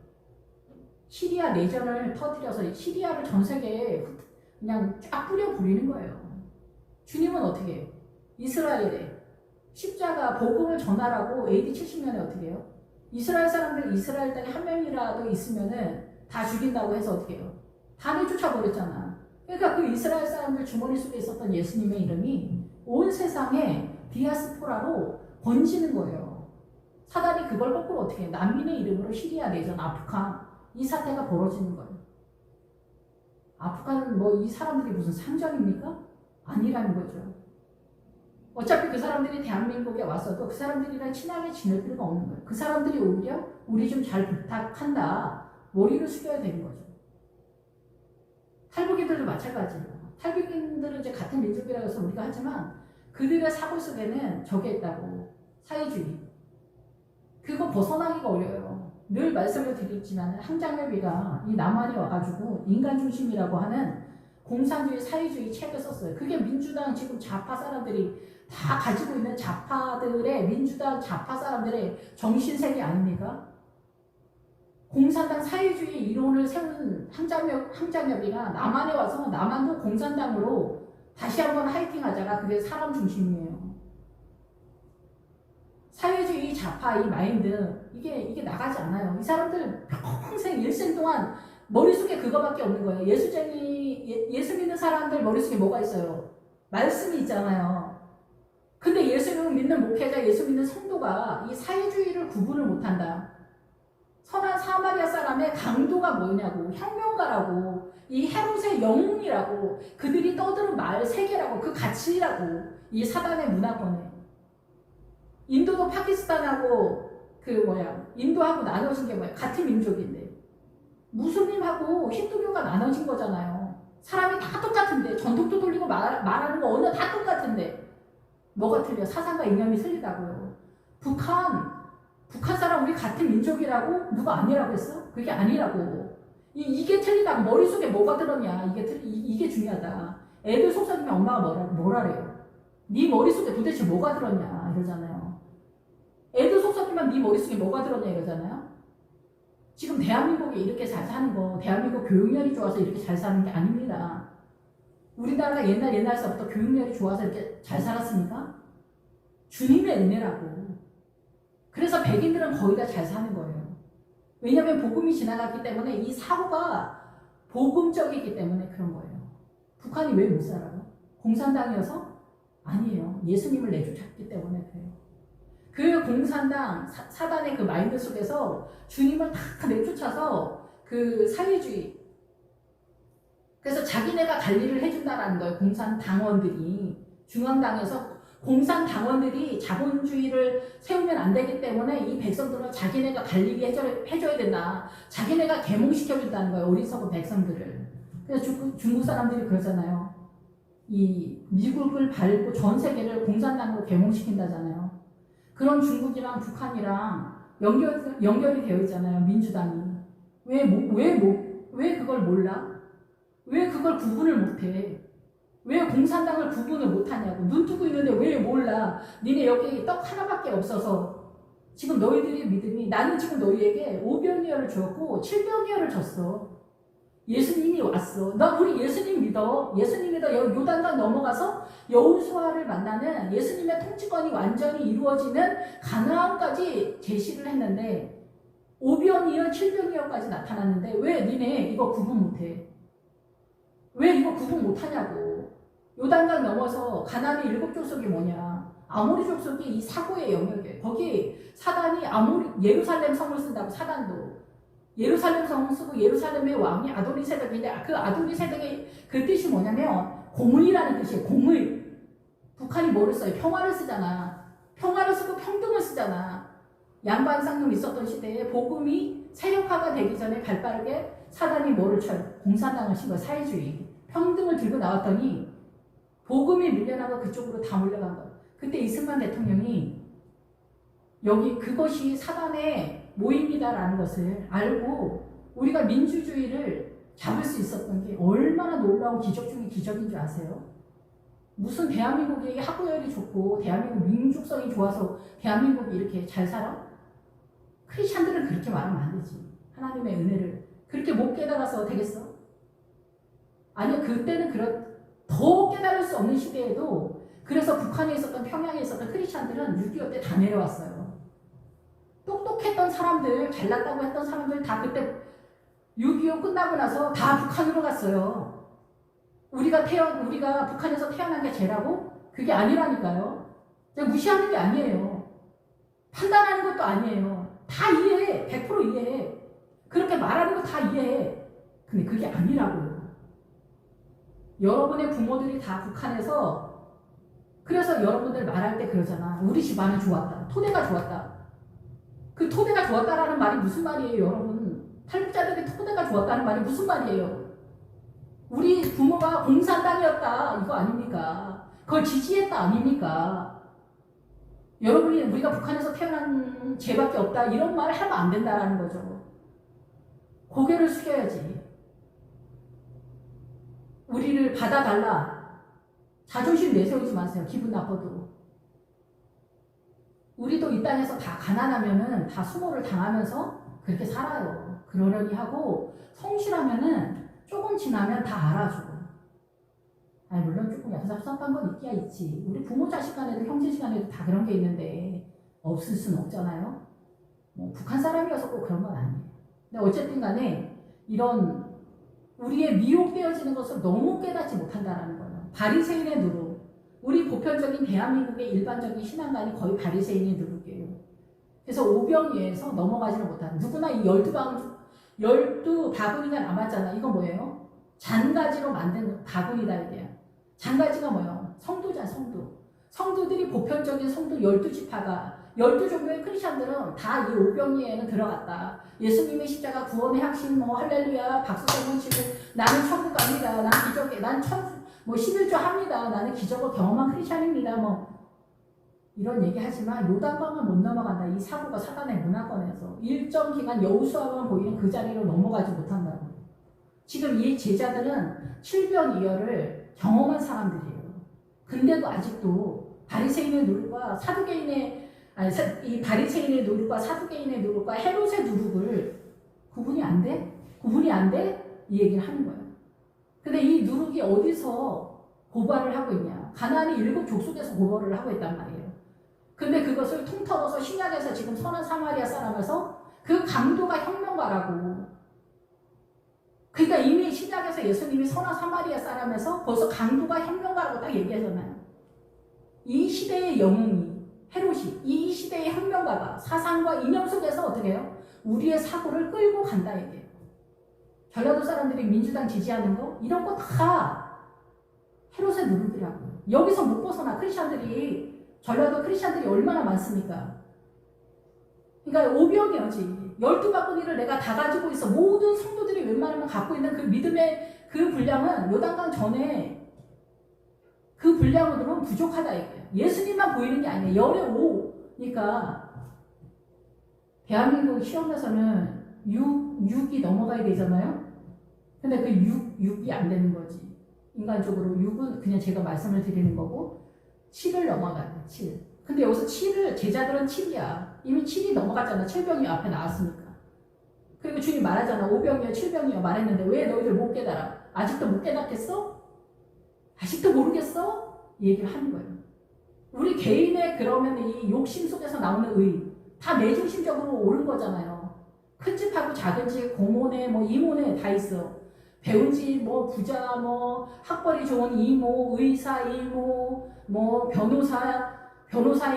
시리아 내전을 터뜨려서 시리아를 전 세계에 그냥 쫙 뿌려 부리는 거예요. 주님은 어떻게 해요? 이스라엘에 십자가 복음을 전하라고 AD 70년에 어떻게 해요? 이스라엘 사람들 이스라엘 땅에 한 명이라도 있으면은 다 죽인다고 해서 어떻게 해요? 다 내쫓아버렸잖아. 그러니까 그 이스라엘 사람들 주머니 속에 있었던 예수님의 이름이 온 세상에 디아스포라로 번지는 거예요. 사단이 그걸 거꾸로 어떻게 해요? 난민의 이름으로 시리아 내전, 아프간 이 사태가 벌어지는 거예요. 아프간은 이 사람들이 무슨 상전입니까? 아니라는 거죠. 어차피 그 사람들이 대한민국에 왔어도 그 사람들이랑 친하게 지낼 필요가 없는 거예요. 그 사람들이 오히려 우리 좀 잘 부탁한다. 머리를 숙여야 되는 거죠. 탈북인들도 마찬가지예요. 탈북인들은 이제 같은 민족이라고 해서 우리가 하지만 그들의 사고 속에는 저게 있다고. 사회주의. 그거 벗어나기가 어려워요. 늘 말씀을 드리지만 항장렬비가 이 남한이 와가지고 인간 중심이라고 하는 공산주의 사회주의 책을 썼어요. 그게 민주당 지금 좌파 사람들이 다 가지고 있는 민주당 좌파 사람들의 정신세계 아닙니까? 공산당 사회주의 이론을 세운 항장렬비가 남한에 와서 남한도 공산당으로 다시 한번 화이팅하자가 그게 사람 중심이에요. 사회주의 좌파 이 마인드 이게 나가지 않아요. 이 사람들 평생 일생 동안 머릿속에 그거밖에 없는 거예요. 예수 믿는 사람들 머릿속에 뭐가 있어요? 말씀이 있잖아요. 근데 예수 믿는 목회자, 예수 믿는 성도가 이 사회주의를 구분을 못한다. 선한 사마리아 사람의 강도가 뭐냐고, 혁명가라고, 이 헤롯의 영웅이라고, 그들이 떠드는 말 세계라고, 그 가치라고, 이 사단의 문화권에. 인도도 파키스탄하고 인도하고 나눠진 게 뭐야? 같은 민족인데. 무슬림하고 힌두교가 나눠진 거잖아요. 사람이 다 똑같은데, 전통도 돌리고 말하는 거 언어 다 똑같은데 뭐가 틀려? 사상과 이념이 틀리다고요. 북한 사람 우리 같은 민족이라고? 누가 아니라고 했어? 그게 아니라고. 이게 틀리다고. 머릿속에 뭐가 들었냐? 이게 중요하다. 애들 속삭이면 엄마가 뭐라래요? 네 머릿속에 도대체 뭐가 들었냐? 이러잖아요. 애들 속삭이면 네 머릿속에 뭐가 들었냐? 이러잖아요. 지금 대한민국이 이렇게 잘 사는 거, 대한민국 교육열이 좋아서 이렇게 잘 사는 게 아닙니다. 우리나라가 옛날서부터 교육열이 좋아서 이렇게 잘 살았습니까? 주님의 은혜라고. 그래서 백인들은 거의 다 잘 사는 거예요. 왜냐하면 복음이 지나갔기 때문에 이 사고가 복음적이기 때문에 그런 거예요. 북한이 왜 못 살아요? 공산당이어서? 아니에요. 예수님을 내쫓았기 때문에 그래요. 그 공산당 사단의 그 마인드 속에서 주님을 다 내쫓아서 그 사회주의, 그래서 자기네가 관리를 해준다라는 거예요. 공산당원들이. 중앙당에서 공산당원들이 자본주의를 세우면 안 되기 때문에 이 백성들은 자기네가 관리를 해줘야 된다. 자기네가 계몽시켜준다는 거예요. 어리석은 백성들을. 그래서 중국 사람들이 그러잖아요. 이 미국을 밟고 전 세계를 공산당으로 계몽시킨다잖아요. 그런 중국이랑 북한이랑 연결이 되어 있잖아요. 민주당이. 왜 그걸 몰라? 왜 그걸 구분을 못해? 왜 공산당을 구분을 못하냐고. 눈 뜨고 있는데 왜 몰라? 니네 여기 떡 하나밖에 없어서 지금 너희들의 믿음이, 나는 지금 너희에게 5병이어를 주었고 7병이어를 줬어. 예수님이 왔어. 나 우리 예수님 믿어. 예수님 믿어. 요단강 넘어가서 여호수아를 만나는 예수님의 통치권이 완전히 이루어지는 가나안까지 제시를 했는데 5병이어 7병이어까지 나타났는데 왜 니네 이거 구분 못해? 왜 이거 구분 못하냐고. 요단강 넘어서 가나안의 7족속이 뭐냐. 아모리 족속이 이 사고의 영역이에요. 거기 사단이 예루살렘 성을 쓴다고. 사단도 예루살렘 성을 쓰고 예루살렘의 왕이 아도니세덱인데 그 아도니세덱의 그 뜻이 뭐냐면 공의라는 뜻이에요. 공의. 북한이 뭐를 써요? 평화를 쓰잖아. 평화를 쓰고 평등을 쓰잖아. 양반 상용 있었던 시대에 복음이 세력화가 되기 전에 발빠르게 사단이 뭐를 쳐요? 공산당을 친 거예요. 사회주의. 평등을 들고 나왔더니 복음이 밀려나고 그쪽으로 다 몰려간 거예요. 그때 이승만 대통령이 여기 그것이 사단의 모임이다라는 것을 알고 우리가 민주주의를 잡을 수 있었던 게 얼마나 놀라운 기적 중에 기적인 줄 아세요? 무슨 대한민국이 학구열이 좋고 대한민국 민족성이 좋아서 대한민국이 이렇게 잘 살아? 크리스찬들은 그렇게 말하면 안 되지. 하나님의 은혜를 그렇게 못 깨달아서 되겠어? 아니요, 그때는 더 깨달을 수 없는 시대에도 그래서 북한에 있었던 평양에 있었던 크리스찬들은 6.25 때 다 내려왔어요. 똑똑했던 사람들, 잘났다고 했던 사람들 다 그때 6.25 끝나고 나서 다 북한으로 갔어요. 우리가 북한에서 태어난 게 죄라고? 그게 아니라니까요. 무시하는 게 아니에요. 판단하는 것도 아니에요. 다 이해해. 100% 이해해. 그렇게 말하는 거 다 이해해. 근데 그게 아니라고요. 여러분의 부모들이 다 북한에서, 그래서 여러분들 말할 때 그러잖아. 우리 집안은 좋았다. 토대가 좋았다. 그 토대가 좋았다라는 말이 무슨 말이에요, 여러분? 탈북자들의 토대가 좋았다는 말이 무슨 말이에요? 우리 부모가 공산당이었다. 이거 아닙니까? 그걸 지지했다. 아닙니까? 여러분이 우리가 북한에서 태어난 죄밖에 없다. 이런 말을 하면 안 된다라는 거죠. 고개를 숙여야지. 우리를 받아달라. 자존심 내세우지 마세요. 기분 나빠도. 우리도 이 땅에서 다 가난하면은 다 수모를 당하면서 그렇게 살아요. 그러려니 하고 성실하면은 조금 지나면 다 알아줘. 아니 물론 조금 얍삽한 건 있기야 있지. 우리 부모 자식 간에도 형제 간에도 다 그런 게 있는데 없을 수는 없잖아요. 뭐 북한 사람이어서 꼭 그런 건 아니에요. 근데 어쨌든 간에 이런 우리의 미혹되어지는 것을 너무 깨닫지 못한다는 거예요. 바리새인의 누룩. 우리 보편적인 대한민국의 일반적인 신앙관이 거의 바리새인의 누룩이에요. 그래서 오병이어에서 넘어가지는 못한 누구나 이 12바구니가 남았잖아. 이거 뭐예요? 잔가지로 만든 바구니다 이게요. 잔가지가 뭐예요? 성도잖아, 성도. 성도들이 보편적인 성도 12지파가 12종교의 크리스천들은 다 이 오병이에는 들어갔다. 예수님의 십자가 구원의 확신 뭐 할렐루야 박수 세번 치고 나는 천국 갑니다. 난 기적에 뭐 11조 합니다. 나는 기적을 경험한 크리스천입니다. 뭐 이런 얘기 하지만 요단강을 못 넘어간다. 이 사고가 사단의 문화권에서 일정 기간 여호수아만 보이는 그 자리로 넘어가지 못한다고. 지금 이 제자들은 7변이어를 경험한 사람들이에요. 근데도 아직도 바리새인의 누룩과 사두개인의 이 바리새인의 누룩과 사두개인의 누룩과 헤롯의 누룩을 구분이 안 돼? 구분이 안 돼? 이 얘기를 하는 거예요. 근데 이 누룩이 어디서 고발을 하고 있냐? 가나안의 7 족속에서 고발을 하고 있단 말이에요. 근데 그것을 통틀어서 신약에서 지금 선한 사마리아 사람에서 그 강도가 혁명가라고. 그러니까 이미 신약에서 예수님이 선한 사마리아 사람에서 벌써 강도가 혁명가라고 딱 얘기하잖아요. 이 시대의 영웅이 헤롯이 이 시대의 혁명가가 사상과 이념 속에서 어떻게 해요? 우리의 사고를 끌고 간다 이게. 전라도 사람들이 민주당 지지하는 거 이런 거 다 헤롯의 누룩이라고. 여기서 못 벗어나. 크리스천들이 전라도 크리스천들이 얼마나 많습니까? 그러니까 오병이어지. 12바구니를 내가 다 가지고 있어. 모든 성도들이 웬만하면 갖고 있는 그 믿음의 그 분량은 요단강 전에 그 분량으로는 부족하다 이거예요. 예수님만 보이는 게 아니에요. 열의 5. 그러니까 대한민국 시험에서는 6이 넘어가야 되잖아요. 근데 그 6이 안 되는 거지. 인간적으로 6은 그냥 제가 말씀을 드리는 거고 7을 넘어가요. 7. 근데 여기서 7을 제자들은 7이야. 이미 7이 넘어갔잖아. 7병이 앞에 나왔으니까. 그리고 주님 말하잖아. 5병이요 7병이요 말했는데 왜 너희들 못 깨달아? 아직도 못 깨닫겠어? 아직도 모르겠어? 이 얘기를 하는 거예요. 우리 개인의 그러면 이 욕심 속에서 나오는 의 다 내중심적으로 옳은 거잖아요. 큰 집하고 작은 집, 고모네 뭐 이모네 다 있어. 배운 집, 뭐 부자, 뭐 학벌이 좋은 이모, 의사 이모, 뭐 변호사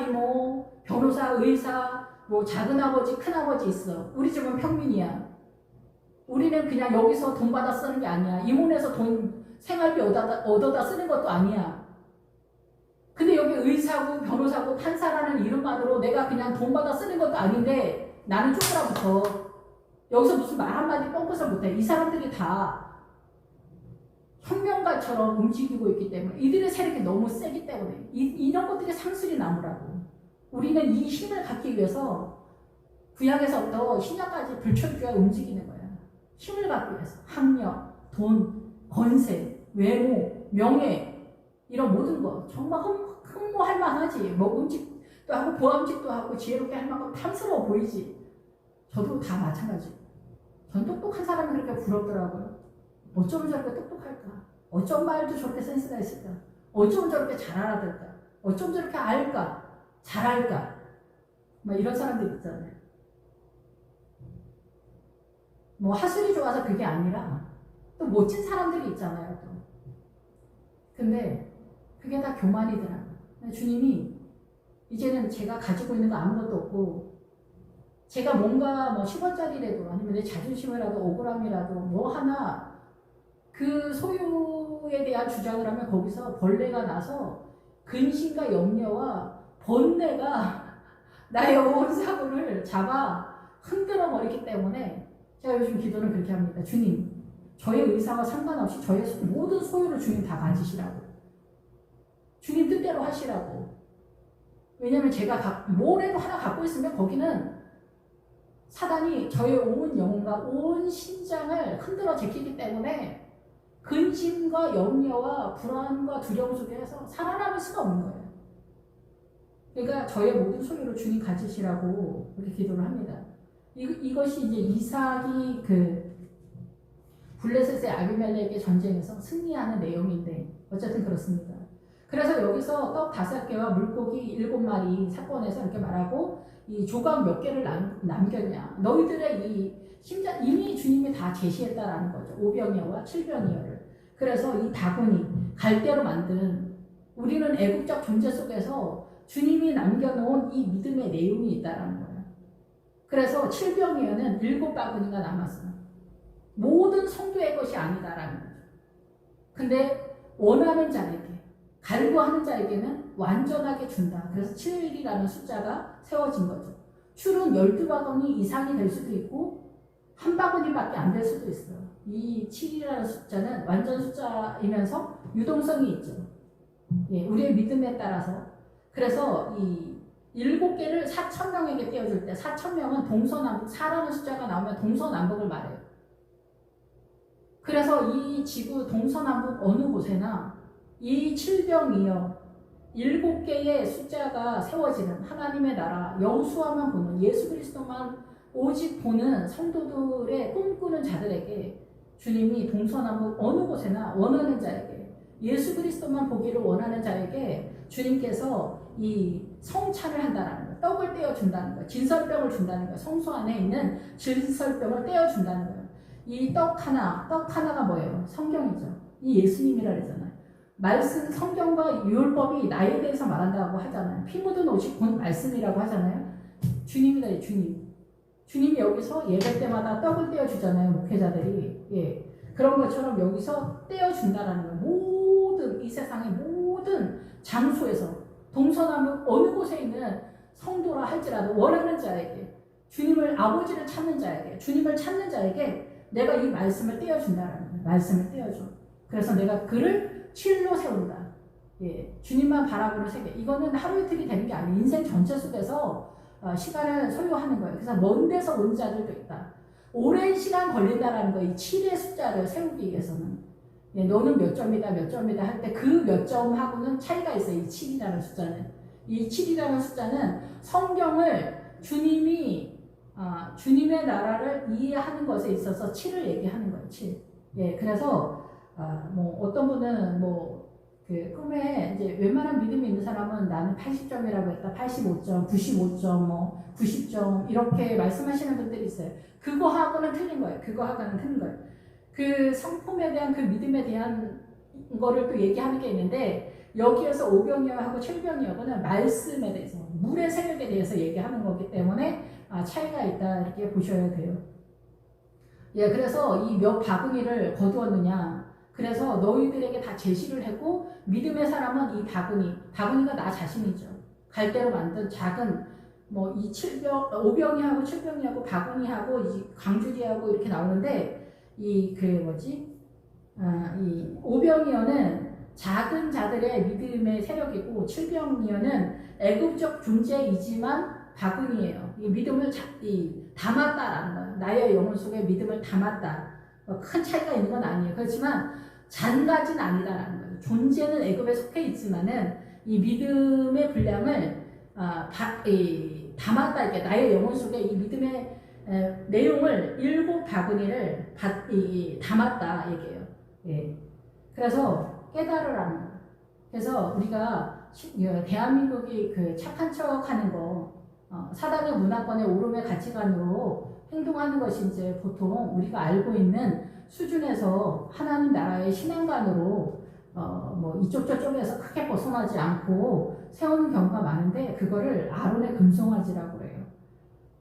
이모, 변호사 의사, 뭐 작은 아버지, 큰 아버지 있어. 우리 집은 평민이야. 우리는 그냥 여기서 돈 받아 쓰는 게 아니야. 이모네에서 돈 생활비 얻어다 쓰는 것도 아니야. 근데 여기 의사고 변호사고 판사라는 이름만으로 내가 그냥 돈 받아 쓰는 것도 아닌데 나는 쪼그라붙어. 여기서 무슨 말 한마디 뻥끗을 못해. 이 사람들이 다 혁명가처럼 움직이고 있기 때문에 이들의 세력이 너무 세기 때문에 이런 것들이 상술이 나무라고. 우리는 이 힘을 갖기 위해서 구약에서부터 신약까지 불철주야 움직이는 거야. 힘을 갖기 위해서 학력, 돈, 권세, 외모, 명예 이런 모든 거 정말 흠모할 만하지. 먹음직도 하고 보암직도 하고 지혜롭게 할 만큼 탐스러워 보이지. 저도 다 마찬가지. 전 똑똑한 사람이 그렇게 부럽더라고요. 어쩌면 저렇게 똑똑할까? 어쩜 말도 저렇게 센스가 있을까? 어쩜 저렇게 잘 알아들까? 어쩜 저렇게 알까? 잘할까? 막 이런 사람들 있잖아요. 뭐 하술이 좋아서 그게 아니라 또 멋진 사람들이 있잖아요. 또. 근데 그게 다 교만이더라고요. 주님이 이제는 제가 가지고 있는 거 아무것도 없고 제가 뭔가 뭐 10원짜리라도 아니면 내 자존심이라도 억울함이라도 뭐 하나 그 소유에 대한 주장을 하면 거기서 벌레가 나서 근심과 염려와 번뇌가 나의 온 사고를 잡아 흔들어 버리기 때문에 제가 요즘 기도는 그렇게 합니다. 주님, 저의 의사와 상관없이 저의 모든 소유를 주님 다 가지시라고. 주님 뜻대로 하시라고. 왜냐면 제가 뭐라도 하나 갖고 있으면 거기는 사단이 저의 온 영혼과 온 심장을 흔들어 제끼기 때문에 근심과 염려와 불안과 두려움 속에서 살아남을 수가 없는 거예요. 그러니까 저의 모든 소유를 주님 가지시라고 그렇게 기도를 합니다. 이것이 이제 이삭이 그 블레셋의 아비멜렉의 전쟁에서 승리하는 내용인데 어쨌든 그렇습니다. 그래서 여기서 떡 5개와 물고기 7마리 사건에서 이렇게 말하고 이 조각 몇 개를 남겼냐. 너희들의 이 심장 이미 주님이 다 제시했다라는 거죠. 5병이어와 7병이어를. 그래서 이 바구니 갈대로 만든 우리는 애국적 존재 속에서 주님이 남겨놓은 이 믿음의 내용이 있다라는 거예요. 그래서 칠병이어는 7바구니가 남았어요. 모든 성도의 것이 아니다라는 거죠. 근데 원하는 자에게, 갈구하는 자에게는 완전하게 준다. 그래서 7이라는 숫자가 세워진 거죠. 출은 12바구니 이상이 될 수도 있고 한 바구니밖에 안 될 수도 있어요. 이 7이라는 숫자는 완전 숫자이면서 유동성이 있죠. 예, 우리의 믿음에 따라서. 그래서 이 7개를 4,000명에게 떼어줄 때 4,000명은 동서남북, 4라는 숫자가 나오면 동서남북을 말해요. 그래서 이 지구 동서남북 어느 곳에나 이 7병이여 7개의 숫자가 세워지는 하나님의 나라, 여호수아만 보는, 예수 그리스도만 오직 보는 성도들의 꿈꾸는 자들에게 주님이 동서남북 어느 곳에나 원하는 자에게, 예수 그리스도만 보기를 원하는 자에게 주님께서 이 성찬을 한다는 거예요. 떡을 떼어준다는 거예요. 진설병을 준다는 거예요. 성소 안에 있는 진설병을 떼어준다는 거예요. 이 떡 하나가 뭐예요? 성경이죠. 이 예수님이라 그러잖아요. 말씀, 성경과 율법이 나에 대해서 말한다고 하잖아요. 피 묻은 옷이 곧 말씀이라고 하잖아요. 주님이다, 주님. 주님이 여기서 예배 때마다 떡을 떼어주잖아요, 목회자들이. 예. 그런 것처럼 여기서 떼어준다라는 거예요. 모든, 이 세상의 모든 장소에서, 동서남북 어느 곳에 있는 성도라 할지라도 원하는 자에게, 주님을, 아버지를 찾는 자에게, 주님을 찾는 자에게 내가 이 말씀을 떼어준다라는 거예요. 말씀을 떼어줘. 그래서 내가 그를 7로 세운다. 예. 주님만 바라보는 세계. 이거는 하루 이틀이 되는 게 아니에요. 인생 전체 속에서 시간을 소요하는 거예요. 그래서 먼 데서 온 자들도 있다. 오랜 시간 걸린다라는 거예요. 이 7의 숫자를 세우기 위해서는. 예, 너는 몇 점이다 할 때 그 몇 점하고는 차이가 있어요. 이 7이라는 숫자는. 이 7이라는 숫자는 성경을 주님의 나라를 이해하는 것에 있어서 7을 얘기하는 거예요. 7. 예, 그래서 뭐 어떤 분은 그 꿈에 이제 웬만한 믿음이 있는 사람은 나는 80점이라고 했다, 85점, 95점, 90점 이렇게 말씀하시는 분들이 있어요. 그거하고는 틀린 거예요. 그 성품에 대한 그 믿음에 대한 거를 또 얘기하는 게 있는데 여기에서 오병이어하고 칠병이어는 말씀에 대해서, 물의 세력에 대해서 얘기하는 거기 때문에 차이가 있다 이렇게 보셔야 돼요. 예, 그래서 이 몇 바구니를 거두었느냐. 그래서 너희들에게 다 제시를 했고 믿음의 사람은 이 바구니가 나 자신이죠. 갈대로 만든 작은 이 5병이하고 7병이하고 바구니하고 이 광주리하고 이렇게 나오는데 이 5병이어는 작은 자들의 믿음의 세력이고 7병이어는 애국적 존재이지만 바구니예요. 이 믿음을 담았다라는 거예요. 나의 영혼 속에 믿음을 담았다. 큰 차이가 있는 건 아니에요. 그렇지만 잔가진 아니다라는 거예요. 존재는 애굽에 속해 있지만은 이 믿음의 분량을 담았다. 이렇게 나의 영혼 속에 이 믿음의 내용을 7바구니를 담았다 얘기해요. 예. 그래서 깨달으라는 거예요. 그래서 우리가 대한민국이 그 착한 척하는 거, 사단의 문화권의 오름의 가치관으로 행동하는 것이 이제 보통 우리가 알고 있는 수준에서 하나님 나라의 신앙관으로 이쪽 저쪽에서 크게 벗어나지 않고 세우는 경우가 많은데 그거를 아론의 금송아지라고 해요.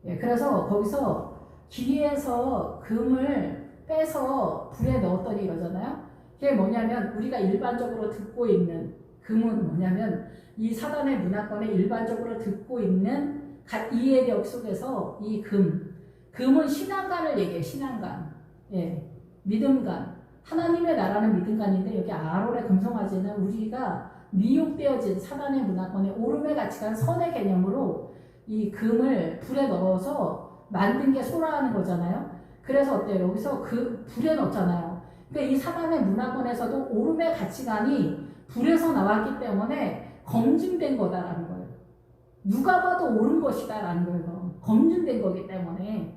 예, 그래서 거기서 길이에서 금을 빼서 불에 넣었더니 이러잖아요. 그게 뭐냐면 우리가 일반적으로 듣고 있는 금은 뭐냐면 이 사단의 문화권에 일반적으로 듣고 있는 이해력 속에서 이 금은 신앙관을 얘기해요. 신앙관. 예. 믿음관. 하나님의 나라는 믿음관인데 여기 아론의 금송아지는 우리가 미혹되어진 사단의 문화권의 오름의 가치관, 선의 개념으로 이 금을 불에 넣어서 만든 게 소라하는 거잖아요. 그래서 어때요? 여기서 그 불에 넣었잖아요. 그러니까 이 사단의 문화권에서도 오름의 가치관이 불에서 나왔기 때문에 검증된 거다라는 거예요. 누가 봐도 옳은 것이다 라는 거예요. 검증된 거기 때문에.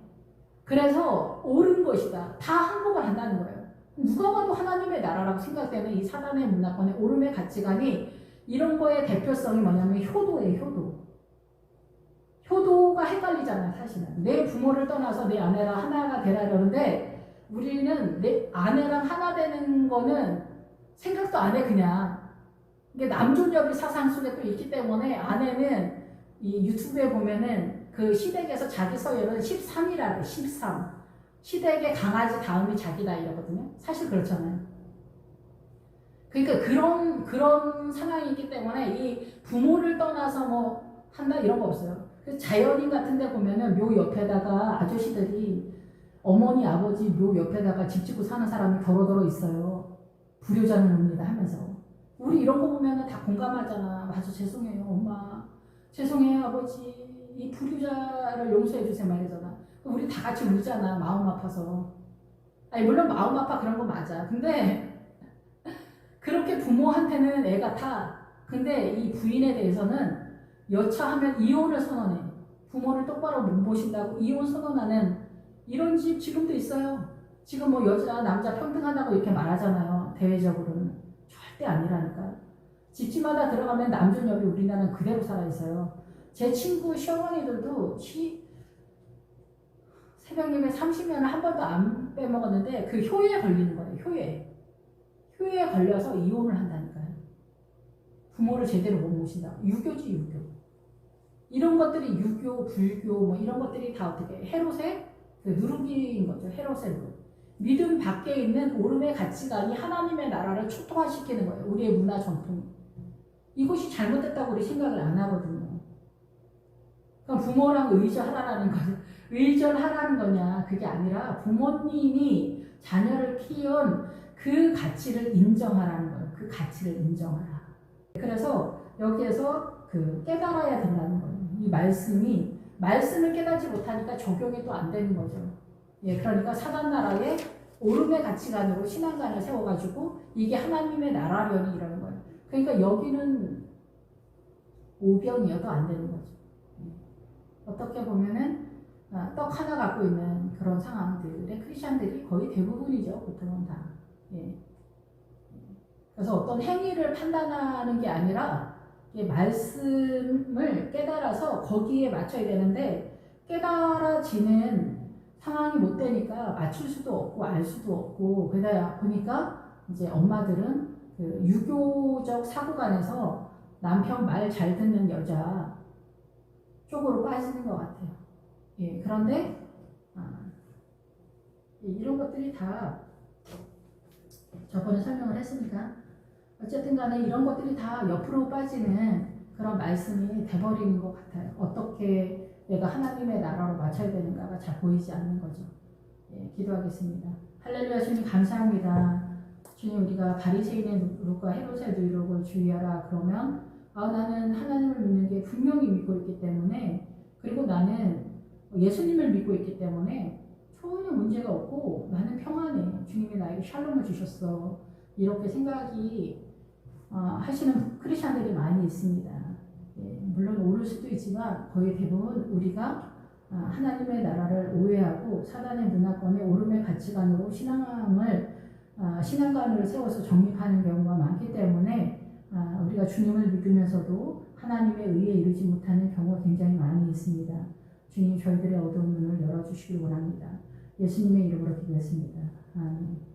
그래서 옳은 것이다. 다 항복을 한다는 거예요. 누가 봐도 하나님의 나라라고 생각되는 이 사단의 문화권의 오름의 가치관이 이런 거의 대표성이 뭐냐면 효도예요. 효도가 헷갈리잖아요. 사실은. 내 부모를 떠나서 내 아내랑 하나가 되라 그러는데 우리는 내 아내랑 하나 되는 거는 생각도 안 해. 그냥 이게 남존여비 사상 속에 또 있기 때문에 아내는 이 유튜브에 보면은 그 시댁에서 자기 서열은 13이라 그래. 13. 시댁의 강아지 다음이 자기다 이러거든요. 사실 그렇잖아요. 그러니까 그런 상황이 있기 때문에 이 부모를 떠나서 뭐 한다 이런 거 없어요. 그래서 자연인 같은 데 보면은 묘 옆에다가 아저씨들이 어머니 아버지 묘 옆에다가 집 짓고 사는 사람이 더러더러 있어요. 불효자는 옵니다 하면서. 우리 이런 거 보면은 다 공감하잖아. 맞아, 죄송해요 엄마, 죄송해요 아버지, 이 불효자를 용서해 주세요 말이잖아. 우리 다 같이 울잖아, 마음 아파서. 아니 물론 마음 아파 그런 거 맞아. 근데 그렇게 부모한테는 애가 타. 근데 이 부인에 대해서는 여차하면 이혼을 선언해. 부모를 똑바로 못 보신다고 이혼 선언하는 이런 집 지금도 있어요. 지금 뭐 여자 남자 평등하다고 이렇게 말하잖아요. 대외적으로는 절대 아니라니까. 집집마다 들어가면 남존여비 우리나라는 그대로 살아있어요. 제 친구 시어머니들도 새벽 예배 30년을 한 번도 안 빼먹었는데 그 효에 걸리는 거예요. 효에 걸려서 이혼을 한다니까요. 부모를 제대로 못 모신다. 유교지 유교. 이런 것들이 유교, 불교 뭐 이런 것들이 다 어떻게 헤롯의 그 누룩인 거죠. 헤롯의 누룩. 믿음 밖에 있는 오름의 가치관이 하나님의 나라를 초토화시키는 거예요. 우리의 문화 전통. 이것이 잘못됐다고 우리 생각을 안 하거든요. 그럼 부모랑 의존하라는 거죠. 의존하라는 거냐 그게 아니라 부모님이 자녀를 키운 그 가치를 인정하라는 거예요. 그 가치를 인정하라. 그래서 여기에서 그 깨달아야 된다는 거예요. 이 말씀을 깨닫지 못하니까 적용이 또 안 되는 거죠. 예, 그러니까 사단 나라의 오름의 가치관으로 신앙관을 세워가지고 이게 하나님의 나라려니 이러는 거예요. 그러니까 여기는 오병이어도 안 되는 거죠. 예. 어떻게 보면은 떡 하나 갖고 있는 그런 상황들의 크리스천들이 거의 대부분이죠. 보통은 다. 예. 그래서 어떤 행위를 판단하는 게 아니라 말씀을 깨달아서 거기에 맞춰야 되는데 깨달아지는 상황이 못 되니까 맞출 수도 없고 알 수도 없고 그러다 보니까 이제 엄마들은 그 유교적 사고관에서 남편 말 잘 듣는 여자 쪽으로 빠지는 것 같아요. 예, 그런데 이런 것들이 다 저번에 설명을 했으니까 어쨌든 간에 이런 것들이 다 옆으로 빠지는 그런 말씀이 돼버리는 것 같아요. 어떻게 내가 하나님의 나라로 맞춰야 되는가가 잘 보이지 않는 거죠. 예, 기도하겠습니다. 할렐루야. 주님 감사합니다. 주님, 우리가 바리새인의 누룩과 헤롯의 누룩을 주의하라 그러면 나는 하나님을 믿는 게 분명히 믿고 있기 때문에, 그리고 나는 예수님을 믿고 있기 때문에 전혀 문제가 없고 나는 평안해. 주님이 나에게 샬롬을 주셨어. 이렇게 생각이 하시는 크리스천들이 많이 있습니다. 예, 물론 오를 수도 있지만 거의 대부분 우리가 하나님의 나라를 오해하고 사단의 문화권의 오름의 가치관으로 신앙관을 세워서 정립하는 경우가 많기 때문에 우리가 주님을 믿으면서도 하나님의 의에 이르지 못하는 경우가 굉장히 많이 있습니다. 주님, 저희들의 어두운 눈을 열어주시길 원합니다. 예수님의 이름으로 기도했습니다. 아멘.